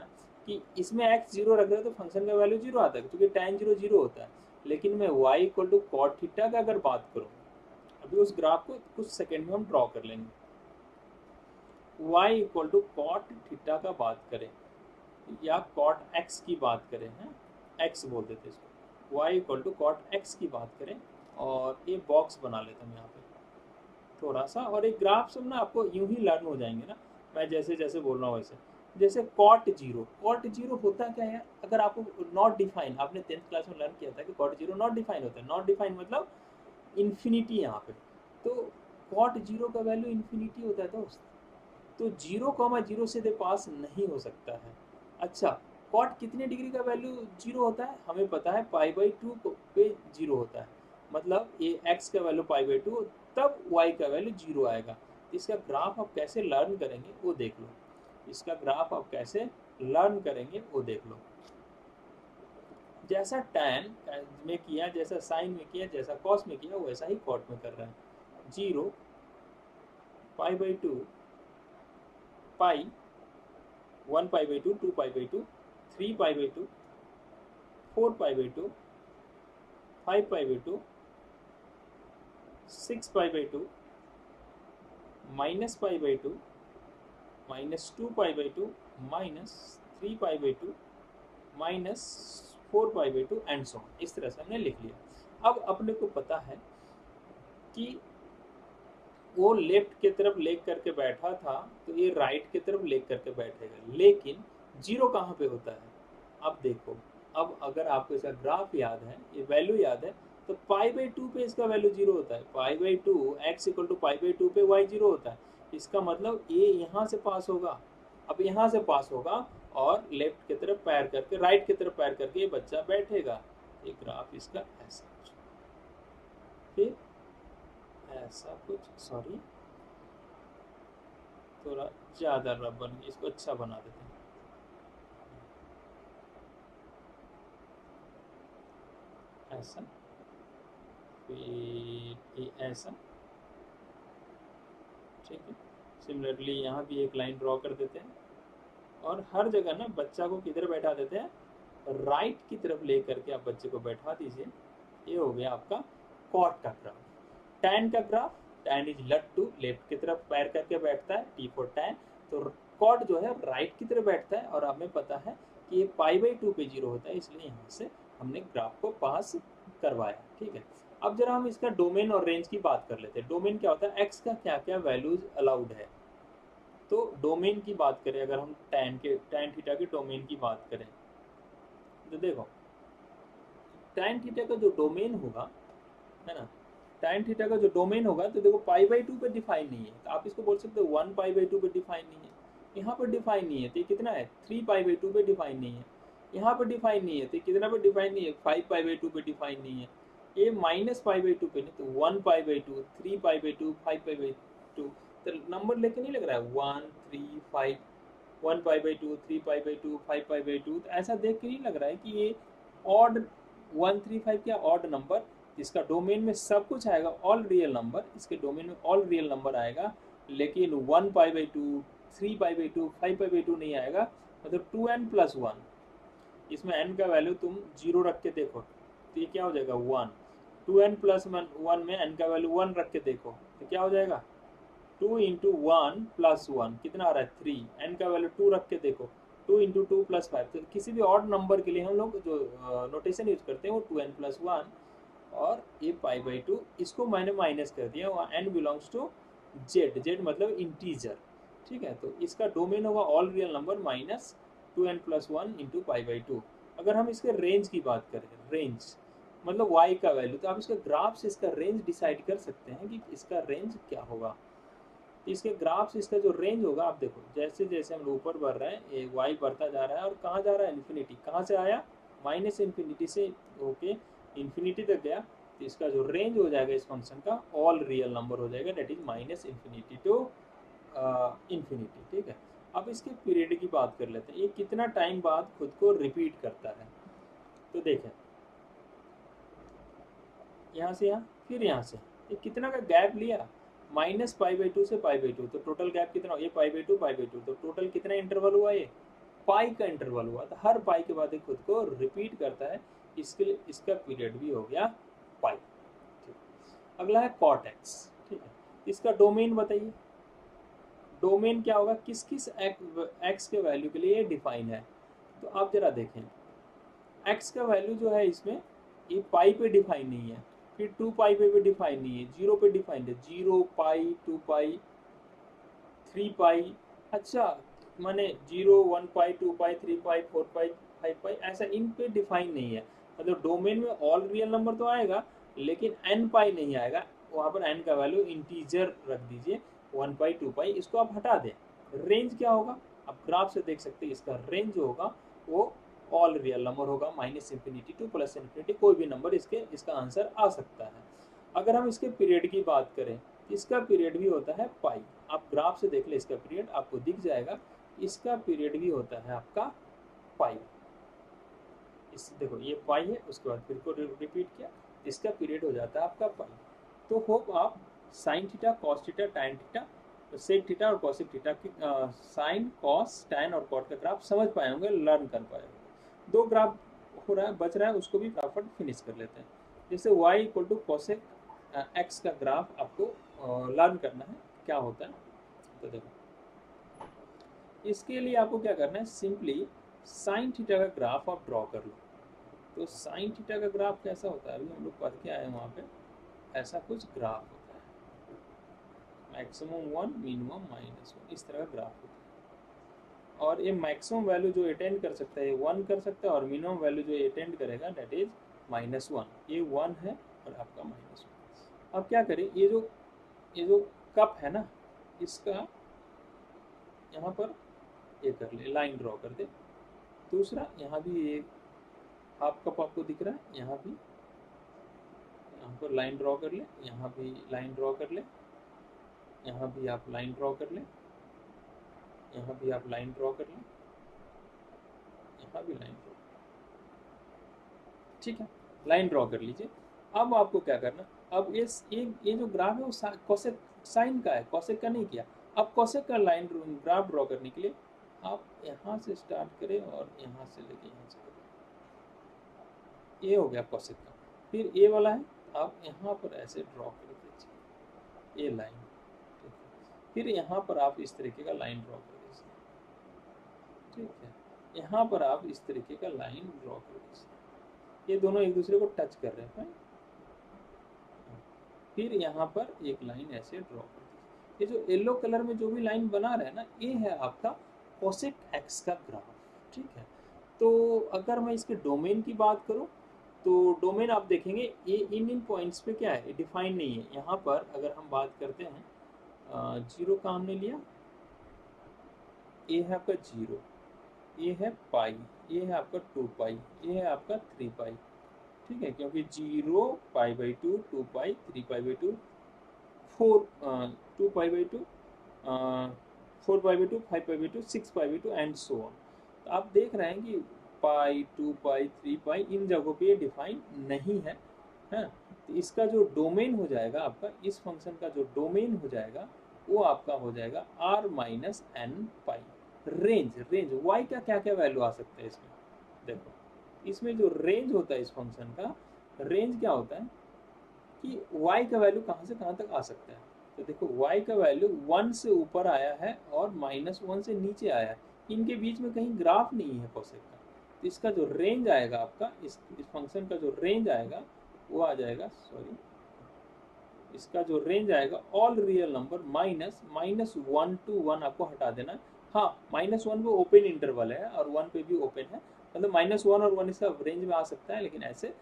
कि इसमें x 0 रख रहे हैं तो फंक्शन का वैल्यू 0 आता है, क्योंकि tan 0 0 होता है। लेकिन मैं y equal to cot theta का अगर बात करूँ, अभी उस ग्राफ को कुछ सेकेंड में हम ड्रॉ कर लेंगे। y equal to cot theta का बात करें या कॉट x की बात करें, हैं x बोल देते इसको, y equal to cot x की बात करें, और ये बॉक्स बना लेते हैं यहाँ पे थोड़ा सा। और एक ग्राफ सब ना आपको यूं ही लर्न हो जाएंगे ना, मैं जैसे जैसे बोल रहा हूँ वैसे। जैसे कॉट जीरो होता क्या है, अगर आपको नॉट डिफाइन, आपने 10th क्लास में लर्न किया था कि कॉट जीरो नॉट डिफाइन होता है। नॉट डिफाइन मतलब इन्फिनिटी यहाँ पे, तो कॉट जीरो का वैल्यू इन्फिनिटी होता है दोस्त। तो 0,0 से पास नहीं हो सकता है। अच्छा, कॉट कितने डिग्री का वैल्यू 0 होता है, हमें पता है π/2 पे 0 होता है, मतलब ये x का वैल्यू π/2 तब y का वैल्यू 0 आएगा। इसका ग्राफ आप कैसे लर्न करेंगे वो देख लो, इसका ग्राफ आप कैसे लर्न करेंगे वो देख लो। जैसा टैन में किया, जैसा साइन में किया, जैसा कॉस में किया, वैसा ही कॉट में कर रहे हैं। 0, π/2, पाई, 1π/2, 2π/2, 3π/2, 4π/2, 5π/2, 6π/2, -π/2, -2π/2, -3π/2, -4π/2 एंड सो ऑन। इस तरह से हमने लिख लिया। अब अपने को पता है कि वो लेफ्ट की तरफ लेग करके बैठा था तो ये राइट की तरफ लेग करके बैठेगा, लेकिन 0 कहाँ पे होता है। अब देखो, अब अगर आपको इसका ग्राफ याद है, ये वैल्यू याद है, तो π/2 पे इसका वैल्यू 0 होता है। π/2 x इक्वल टू π/2 पे y 0 होता है। इसका मतलब ये यहाँ से पास होगा, अब यहाँ से पास होगा और लेफ्ट की तरफ पैर करके, राइट की तरफ पैर करके ये बच्चा बैठेगा। ये ग्राफ इसका ऐसा, फिर ऐसा कुछ, सॉरी थोड़ा ज़्यादा रफ बन गया, इसको अच्छा बना देते हैं। ऐसा, फिर ऐसा, ठीक है। सिमिलरली यहाँ भी एक लाइन ड्रॉ कर देते हैं और हर जगह ना बच्चा को किधर बैठा देते हैं, राइट की तरफ ले करके आप बच्चे को बैठा दीजिए। ये हो गया आपका कॉट का ग्राफ। टैन का ग्राफ, टैन इज लट्टू, लेफ्ट की तरफ पैर करके बैठता है, टी फॉर टैन। तो कॉट जो है राइट की तरफ बैठता है और हमें पता है कि ये π/2 पे 0 होता है, इसलिए यहाँ से हमने ग्राफ को पास करवाया। ठीक है, अब जरा हम इसका डोमेन और रेंज की बात कर लेते हैं। डोमेन क्या होता है, एक्स का क्या क्या वैल्यूज अलाउड है। तो डोमेन की बात करें, अगर हम tan थीटा के डोमेन की बात करें तो देखो tan थीटा का जो डोमेन होगा, है ना, tan थीटा का जो डोमेन होगा तो देखो π/2 पे डिफाइन नहीं है, तो आप इसको बोल सकते हो 1 π/2 पे डिफाइन नहीं है। यहाँ पर डिफाइन नहीं है तो ये कितना है 3 π/2 पे डिफाइन नहीं है। यहाँ पर डिफाइन नहीं है तो कितना पे डिफाइन नहीं है 5 π/2 पे डिफाइन नहीं है। ये -π/2 पे नहीं तो 1 π/2, 3 π/2, 5 π/2। तो नंबर लेके नहीं लग रहा है 1 3 5, 1 π/2, 3 π/2, 5 π/2, तो ऐसा देख के नहीं लग रहा है कि ये ऑड 1 3 5 क्या ऑड नंबर, इसका डोमेन में सब कुछ आएगा ऑल रियल नंबर, इसके डोमेन में ऑल रियल नंबर आएगा, लेकिन 1 π/2, 3 π/2, 5 π/2 नहीं आएगा। मतलब 2n+1, इसमें n का वैल्यू तुम 0 रख के देखो तो ये क्या हो जाएगा 1। 2n+1 में n का वैल्यू 1 रख के देखो तो क्या हो जाएगा 2 × 1 + 1 कितना आ रहा है 3। n का वैल्यू 2 रख के देखो 2 × 2 + 5। तो किसी भी ऑड नंबर के लिए हम लोग जो नोटेशन यूज करते हैं वो 2n+1 और ये π/2, इसको मैंने माइनस कर दिया, वहाँ n बिलोंग्स टू z मतलब इंटीजर। ठीक है, तो इसका डोमेन होगा ऑल रियल नंबर -2n+1 × π/2। अगर हम इसके रेंज की बात करें, रेंज मतलब y का वैल्यू, तो आप इसके ग्राफ से इसका रेंज डिसाइड कर सकते हैं कि इसका रेंज क्या होगा। इसके ग्राफ से इसका जो रेंज होगा, आप देखो जैसे जैसे हम ऊपर बढ़ रहे हैं ये y बढ़ता जा रहा है और कहाँ जा रहा है इन्फिनिटी, कहाँ से आया -इन्फिनिटी से होके इन्फिनिटी तक गया, तो इसका जो रेंज हो जाएगा इस फंक्शन का ऑल रियल नंबर हो जाएगा, that is -infinity to infinity. ठीक है, अब इसके पीरियड की बात कर लेते हैं, ये कितना टाइम बाद खुद को रिपीट करता है। तो देखें यहाँ से यहाँ फिर यहाँ से ये कितना का गैप लिया, -π/2 से π/2, तो टोटल गैप कितना हो, ये π/2 π/2, तो टोटल कितना इंटरवल हुआ, ये पाई का इंटरवल हुआ। तो हर पाई के बाद ये खुद को रिपीट करता है, इसके लिए इसका पीरियड भी हो गया पाई। अगला है cot x। ठीक है, इसका डोमेन बताइए, डोमेन क्या होगा, किस किस x के वैल्यू के लिए डिफाइन है। तो आप जरा देखें x का वैल्यू जो है इसमें ये पाई पे डिफाइन नहीं है, फिर 2 पाई पे भी डिफाइन नहीं है, 0 पे डिफाइंड है, 0 पाई 2 पाई 3 पाई, अच्छा माने 0 1 पाई 2 पाई 3 पाई 4 पाई 5 पाई, ऐसा इन पे डिफाइन नहीं है। मतलब डोमेन में ऑल रियल नंबर तो आएगा लेकिन n पाई नहीं आएगा, वहाँ पर n का वैल्यू इंटीजर रख दीजिए 1 पाई 2 पाई, इसको आप हटा दें। रेंज क्या होगा, आप ग्राफ से देख सकते हैं, इसका रेंज जो होगा वो ऑल रियल नंबर होगा, -इन्फिनिटी टू +इन्फिनिटी, कोई भी नंबर इसका आंसर आ सकता है। अगर हम इसके पीरियड की बात करें, इसका पीरियड भी होता है पाई, आप ग्राफ से देख ले, इसका पीरियड आपको दिख जाएगा, इसका पीरियड भी होता है आपका पाई। इस देखो ये पाई है, उसके बाद फिर को रिपीट किया, इसका पीरियड हो जाता है आपका पाई। तो होप आप sine theta, cos theta, tan theta, sec theta और कॉसेक थीटा की साइन, कॉस, टैन और कॉट का ग्राफ समझ पाए होंगे, लर्न कर पाए होंगे। 2 ग्राफ हो रहा है, बच रहा है, उसको भी फटाफट फिनिश कर लेते हैं। जैसे y = कॉसेक x का ग्राफ आपको लर्न करना है क्या होता है। तो देखो इसके लिए आपको क्या करना है, सिंपली साइन थीटा का ग्राफ आप ड्रॉ कर लो। तो साइन थीटा का ग्राफ कैसा होता है, अभी हम लोग पढ़ के आए हैं वहाँ पे, ऐसा कुछ ग्राफ होता है, मैक्सिमम 1 मिनिमम -1, इस तरह का ग्राफ होता है। और ये मैक्सिमम वैल्यू जो अटेंड कर सकता है 1 कर सकता है, और मिनिमम वैल्यू जो अटेंड करेगा डेट इज -1। ये 1 है और आपका -1। अब क्या करें, ये जो कप है ना, इसका यहाँ पर ये कर ले, लाइन ड्रॉ कर दे। दूसरा यहाँ भी ये हाफ कप आपको दिख रहा है, यहाँ भी यहाँ पर लाइन ड्रॉ कर ले, यहाँ भी लाइन ड्रॉ कर ले, यहाँ भी आप लाइन ड्रॉ कर ले, यहाँ भी आप लाइन ड्रॉ कर ले, यहाँ भी लाइन ड्रॉ। ठीक है, लाइन ड्रॉ कर लीजिए। अब आपको क्या करना, अब ये जो ग्राफ है वो कॉसेक साइन का है, कॉसेक का नहीं किया। अब कॉसेक का लाइन ग्राफ ड्रॉ करने के लिए आप यहाँ से स्टार्ट करें और यहाँ से लेके यहाँ से करें, ये हो गया कॉसेक का। फिर ये वाला है, आप यहाँ पर ऐसे ड्रॉ कर दीजिए ये लाइन, फिर यहाँ पर आप इस तरीके का लाइन ड्रॉ कर दीजिए। ठीक है। यहाँ पर आप इस तरीके का लाइन ड्रॉ कर दीजिए, ये दोनों एक दूसरे को टच कर रहे हैं। फिर यहाँ पर एक लाइन ऐसे ड्रॉ कर दीजिए। ये जो येलो कलर में जो भी लाइन बना रहे हैं ना, ये है आपका कोसेक एक्स का ग्राफ, ठीक है। तो अगर मैं इसके डोमेन की बात करूँ तो डोमेन आप देखेंगे ये इन पॉइंट्स पे क्या है, डिफाइन नहीं है। यहाँ पर अगर हम बात करते हैं, जीरो का हमने लिया, ये है आपका जीरो, ये है पाई, ये है आपका 2 पाई, ये है आपका 3 पाई, ठीक है। क्योंकि 0 pi by 2, 2 pi, 3 pi by 2, 4 2 pi by 2, 4 pi by 2, 5 pi by 2, 6 pi by 2 and so on. तो आप देख रहे हैं कि पाई, 2 पाई, 3 पाई इन जगहों पे ये डिफाइन नहीं है, हाँ। तो इसका जो डोमेन हो जाएगा आपका, इस फंक्शन का जो डोमेन हो जाएगा वो आपका हो जाएगा r माइनस एन पाई। रेंज y का क्या क्या वैल्यू आ सकता है इसमें, देखो इसमें जो रेंज होता है इस फंक्शन का, रेंज क्या होता है कि y का वैल्यू कहाँ से कहाँ तक आ सकता है। तो देखो y का वैल्यू 1 से ऊपर आया है और -1 से नीचे आया है, इनके बीच में कहीं ग्राफ नहीं है कोसेक का। तो इसका जो रेंज आएगा आपका, इस फंक्शन का जो रेंज आएगा वो आ जाएगा, सॉरी, इसका जो रेंज आएगा ऑल रियल नंबर -1 to 1 आपको हटा देना। हाँ, -1 पे ओपन इंटरवल है और 1 पे भी ओपन है, मतलब -1 और 1 इसका रेंज में आ सकता है, लेकिन ऐसे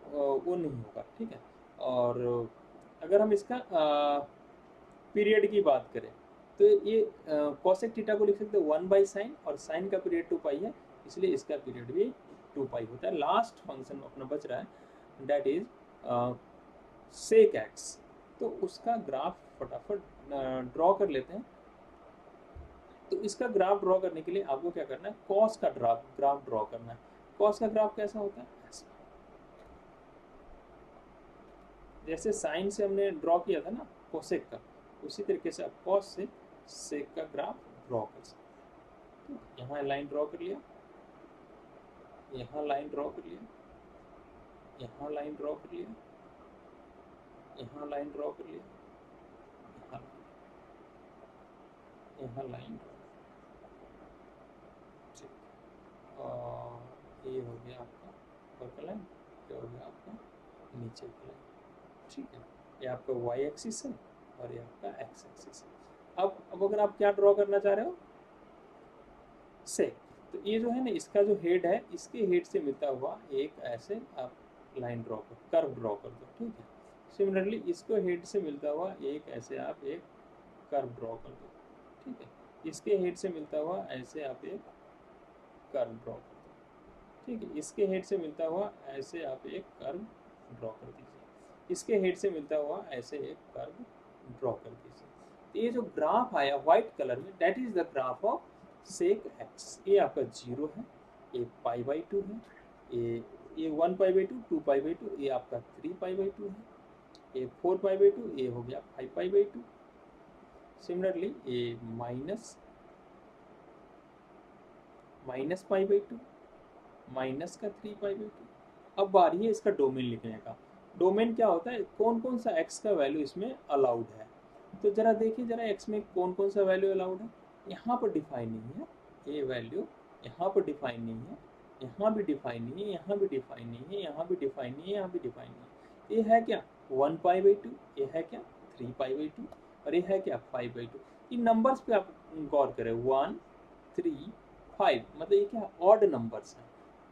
वो नहीं होगा, ठीक है। और अगर हम इसका पीरियड की बात करें तो ये कॉसेक थीटा को लिख सकते हैं 1 बाई साइन, और साइन का पीरियड 2 पाई है, इसलिए इसका पीरियड भी 2 पाई होता है। लास्ट फंक्शन अपना बच रहा है, दैट इज सेक एक्स। तो उसका ग्राफ फटाफट ड्रॉ कर लेते हैं। तो इसका ग्राफ ड्रॉ करने के लिए आपको क्या करना है, कॉस का ग्राफ ड्रॉ करना है। कॉस का ग्राफ कैसा होता है, ऐसा, जैसे साइन से हमने ड्रॉ किया था ना कोसेक का, उसी तरीके से आप कॉस से सेक का ग्राफ ड्रॉ कर सकते हैं। तो यहाँ लाइन ड्रॉ कर लिया, यहाँ लाइन ड्रॉ कर लिया, यहाँ लाइन ड्रॉ कर लिया, यहाँ लाइन ड्रॉ कर लिया, यहाँ लाइन ड्रॉ, और ये हो गया आपका ऊपर का लाइन, ये हो गया आपका नीचे का लाइन, ठीक है। ये आपका वाई एक्सिस है और ये आपका एक्स एक्सिस है। अब अगर आप क्या ड्रॉ करना चाह रहे हो, सेक, तो ये जो है ना, इसका जो हेड है, इसके हेड से मिलता हुआ एक ऐसे आप लाइन ड्रॉ कर, कर्व ड्रॉ कर दो, ठीक है। सिमिलरली इसको हेड से मिलता हुआ एक ऐसे आप एक कर्व ड्रॉ कर दो, ठीक है। इसके हेड से मिलता हुआ ऐसे आप एक कर्व ड्रॉ कर दो, ठीक है। इसके हेड से मिलता हुआ ऐसे आप एक कर्व ड्रॉ कर दीजिए, इसके हेड से मिलता हुआ ऐसे एक कर्व ड्रॉ कर दीजिए। तो ये जो ग्राफ आया व्हाइट कलर में, that is the graph of sec x. ये आपका 0 है, ये पाई बाई 2 है, ये 1 पाई बाई 2, 2 पाई बाई 2, ये आपका 3 पाई बाई 2 है, ये 4 पाई बाई 2, ये हो गया 5 पाई बाई 2। सिमिलरली ये माइनस पाई बाई 2, माइनस का 3 पाई बाई 2। अब बारी है इसका डोमेन लिखने का। डोमेन क्या होता है, कौन कौन सा एक्स का वैल्यू इसमें अलाउड है। तो जरा देखिए जरा एक्स में कौन कौन सा वैल्यू अलाउड है। यहाँ पर डिफाइन नहीं है ये वैल्यू, यहाँ पर डिफाइन नहीं है, यहाँ भी डिफाइन नहीं है, यहाँ भी डिफाइन नहीं है, यहाँ भी डिफाइन नहीं है, यहाँ भी डिफाइन नहीं है। ये है क्या 1 पाई बाई 2, ये है क्या 3 पाई बाई 2, और ये है क्या 5 बाई 2। इन नंबर्स पे आप गौर करें, 1 3 5, मतलब ये क्या ऑड नंबर्स हैं।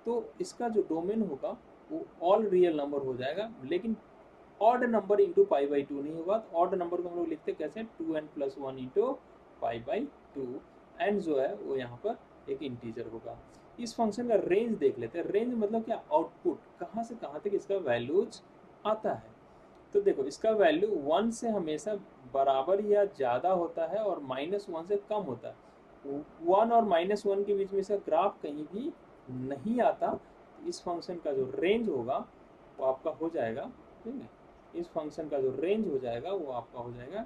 तो इसका जो डोमेन होगा वो ऑल रियल नंबर हो जाएगा, लेकिन odd number into pi by 2 नहीं होगा। तो ऑड नंबर को हम लोग लिखते कैसे, 2n + 1 into pi by 2, and जो है वो यहाँ पर एक इंटीजर होगा। इस फंक्शन का रेंज देख लेते हैं। रेंज मतलब क्या, आउटपुट कहाँ से कहाँ तक इसका वैल्यूज आता है। तो देखो इसका वैल्यू 1 से हमेशा बराबर या ज़्यादा होता है और -1 से कम होता है। 1 और -1 के बीच में इसका ग्राफ कहीं भी नहीं आता। इस फंक्शन का जो रेंज होगा वो आपका हो जाएगा, ठीक है। इस फंक्शन का जो रेंज हो जाएगा वो आपका हो जाएगा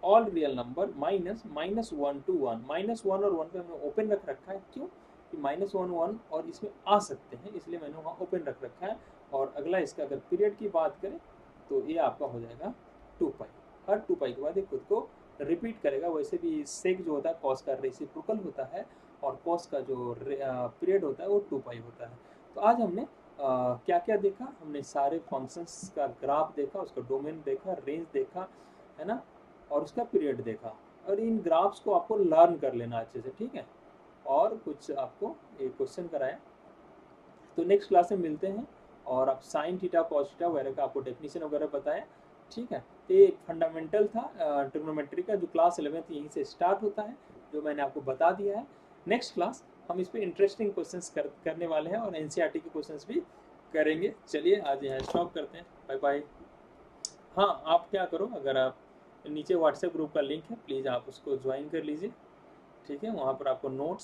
ऑल रियल नंबर -1 to 1। -1 और 1 पे हमने ओपन रख रखा है, क्यों कि -1 1 और इसमें आ सकते हैं, इसलिए मैंने वहाँ ओपन रख रखा है। और अगला इसका अगर पीरियड की बात करें तो ये आपका हो जाएगा 2 पाई। हर 2 पाई के बाद ये खुद को रिपीट करेगा। वैसे भी सेक जो होता है कॉस का रेसिप्रोकल होता है, और कॉस का जो पीरियड होता है वो 2 पाई होता है। तो आज हमने क्या क्या देखा, हमने सारे फंक्शंस का ग्राफ देखा, उसका डोमेन देखा, रेंज देखा, है ना, और उसका पीरियड देखा। और इन ग्राफ्स को आपको लर्न कर लेना अच्छे से, ठीक है। और कुछ आपको एक क्वेश्चन कराया, तो नेक्स्ट क्लास में मिलते हैं। और आप साइन थीटा कॉस थीटा वगैरह का आपको डेफिनेशन वगैरह बताया, ठीक है। तो ये एक फंडामेंटल था ट्रिग्नोमेट्री का, जो क्लास 11th यहीं से स्टार्ट होता है, जो मैंने आपको बता दिया है। नेक्स्ट क्लास हम इस पे इंटरेस्टिंग क्वेश्चंस करने वाले हैं और एनसीईआरटी के क्वेश्चंस भी करेंगे। चलिए आज यहाँ स्टॉप करते हैं, बाय बाय। हाँ, आप क्या करो, अगर आप नीचे व्हाट्सएप ग्रुप का लिंक है, प्लीज़ आप उसको ज्वाइन कर लीजिए, ठीक है। वहाँ पर आपको नोट्स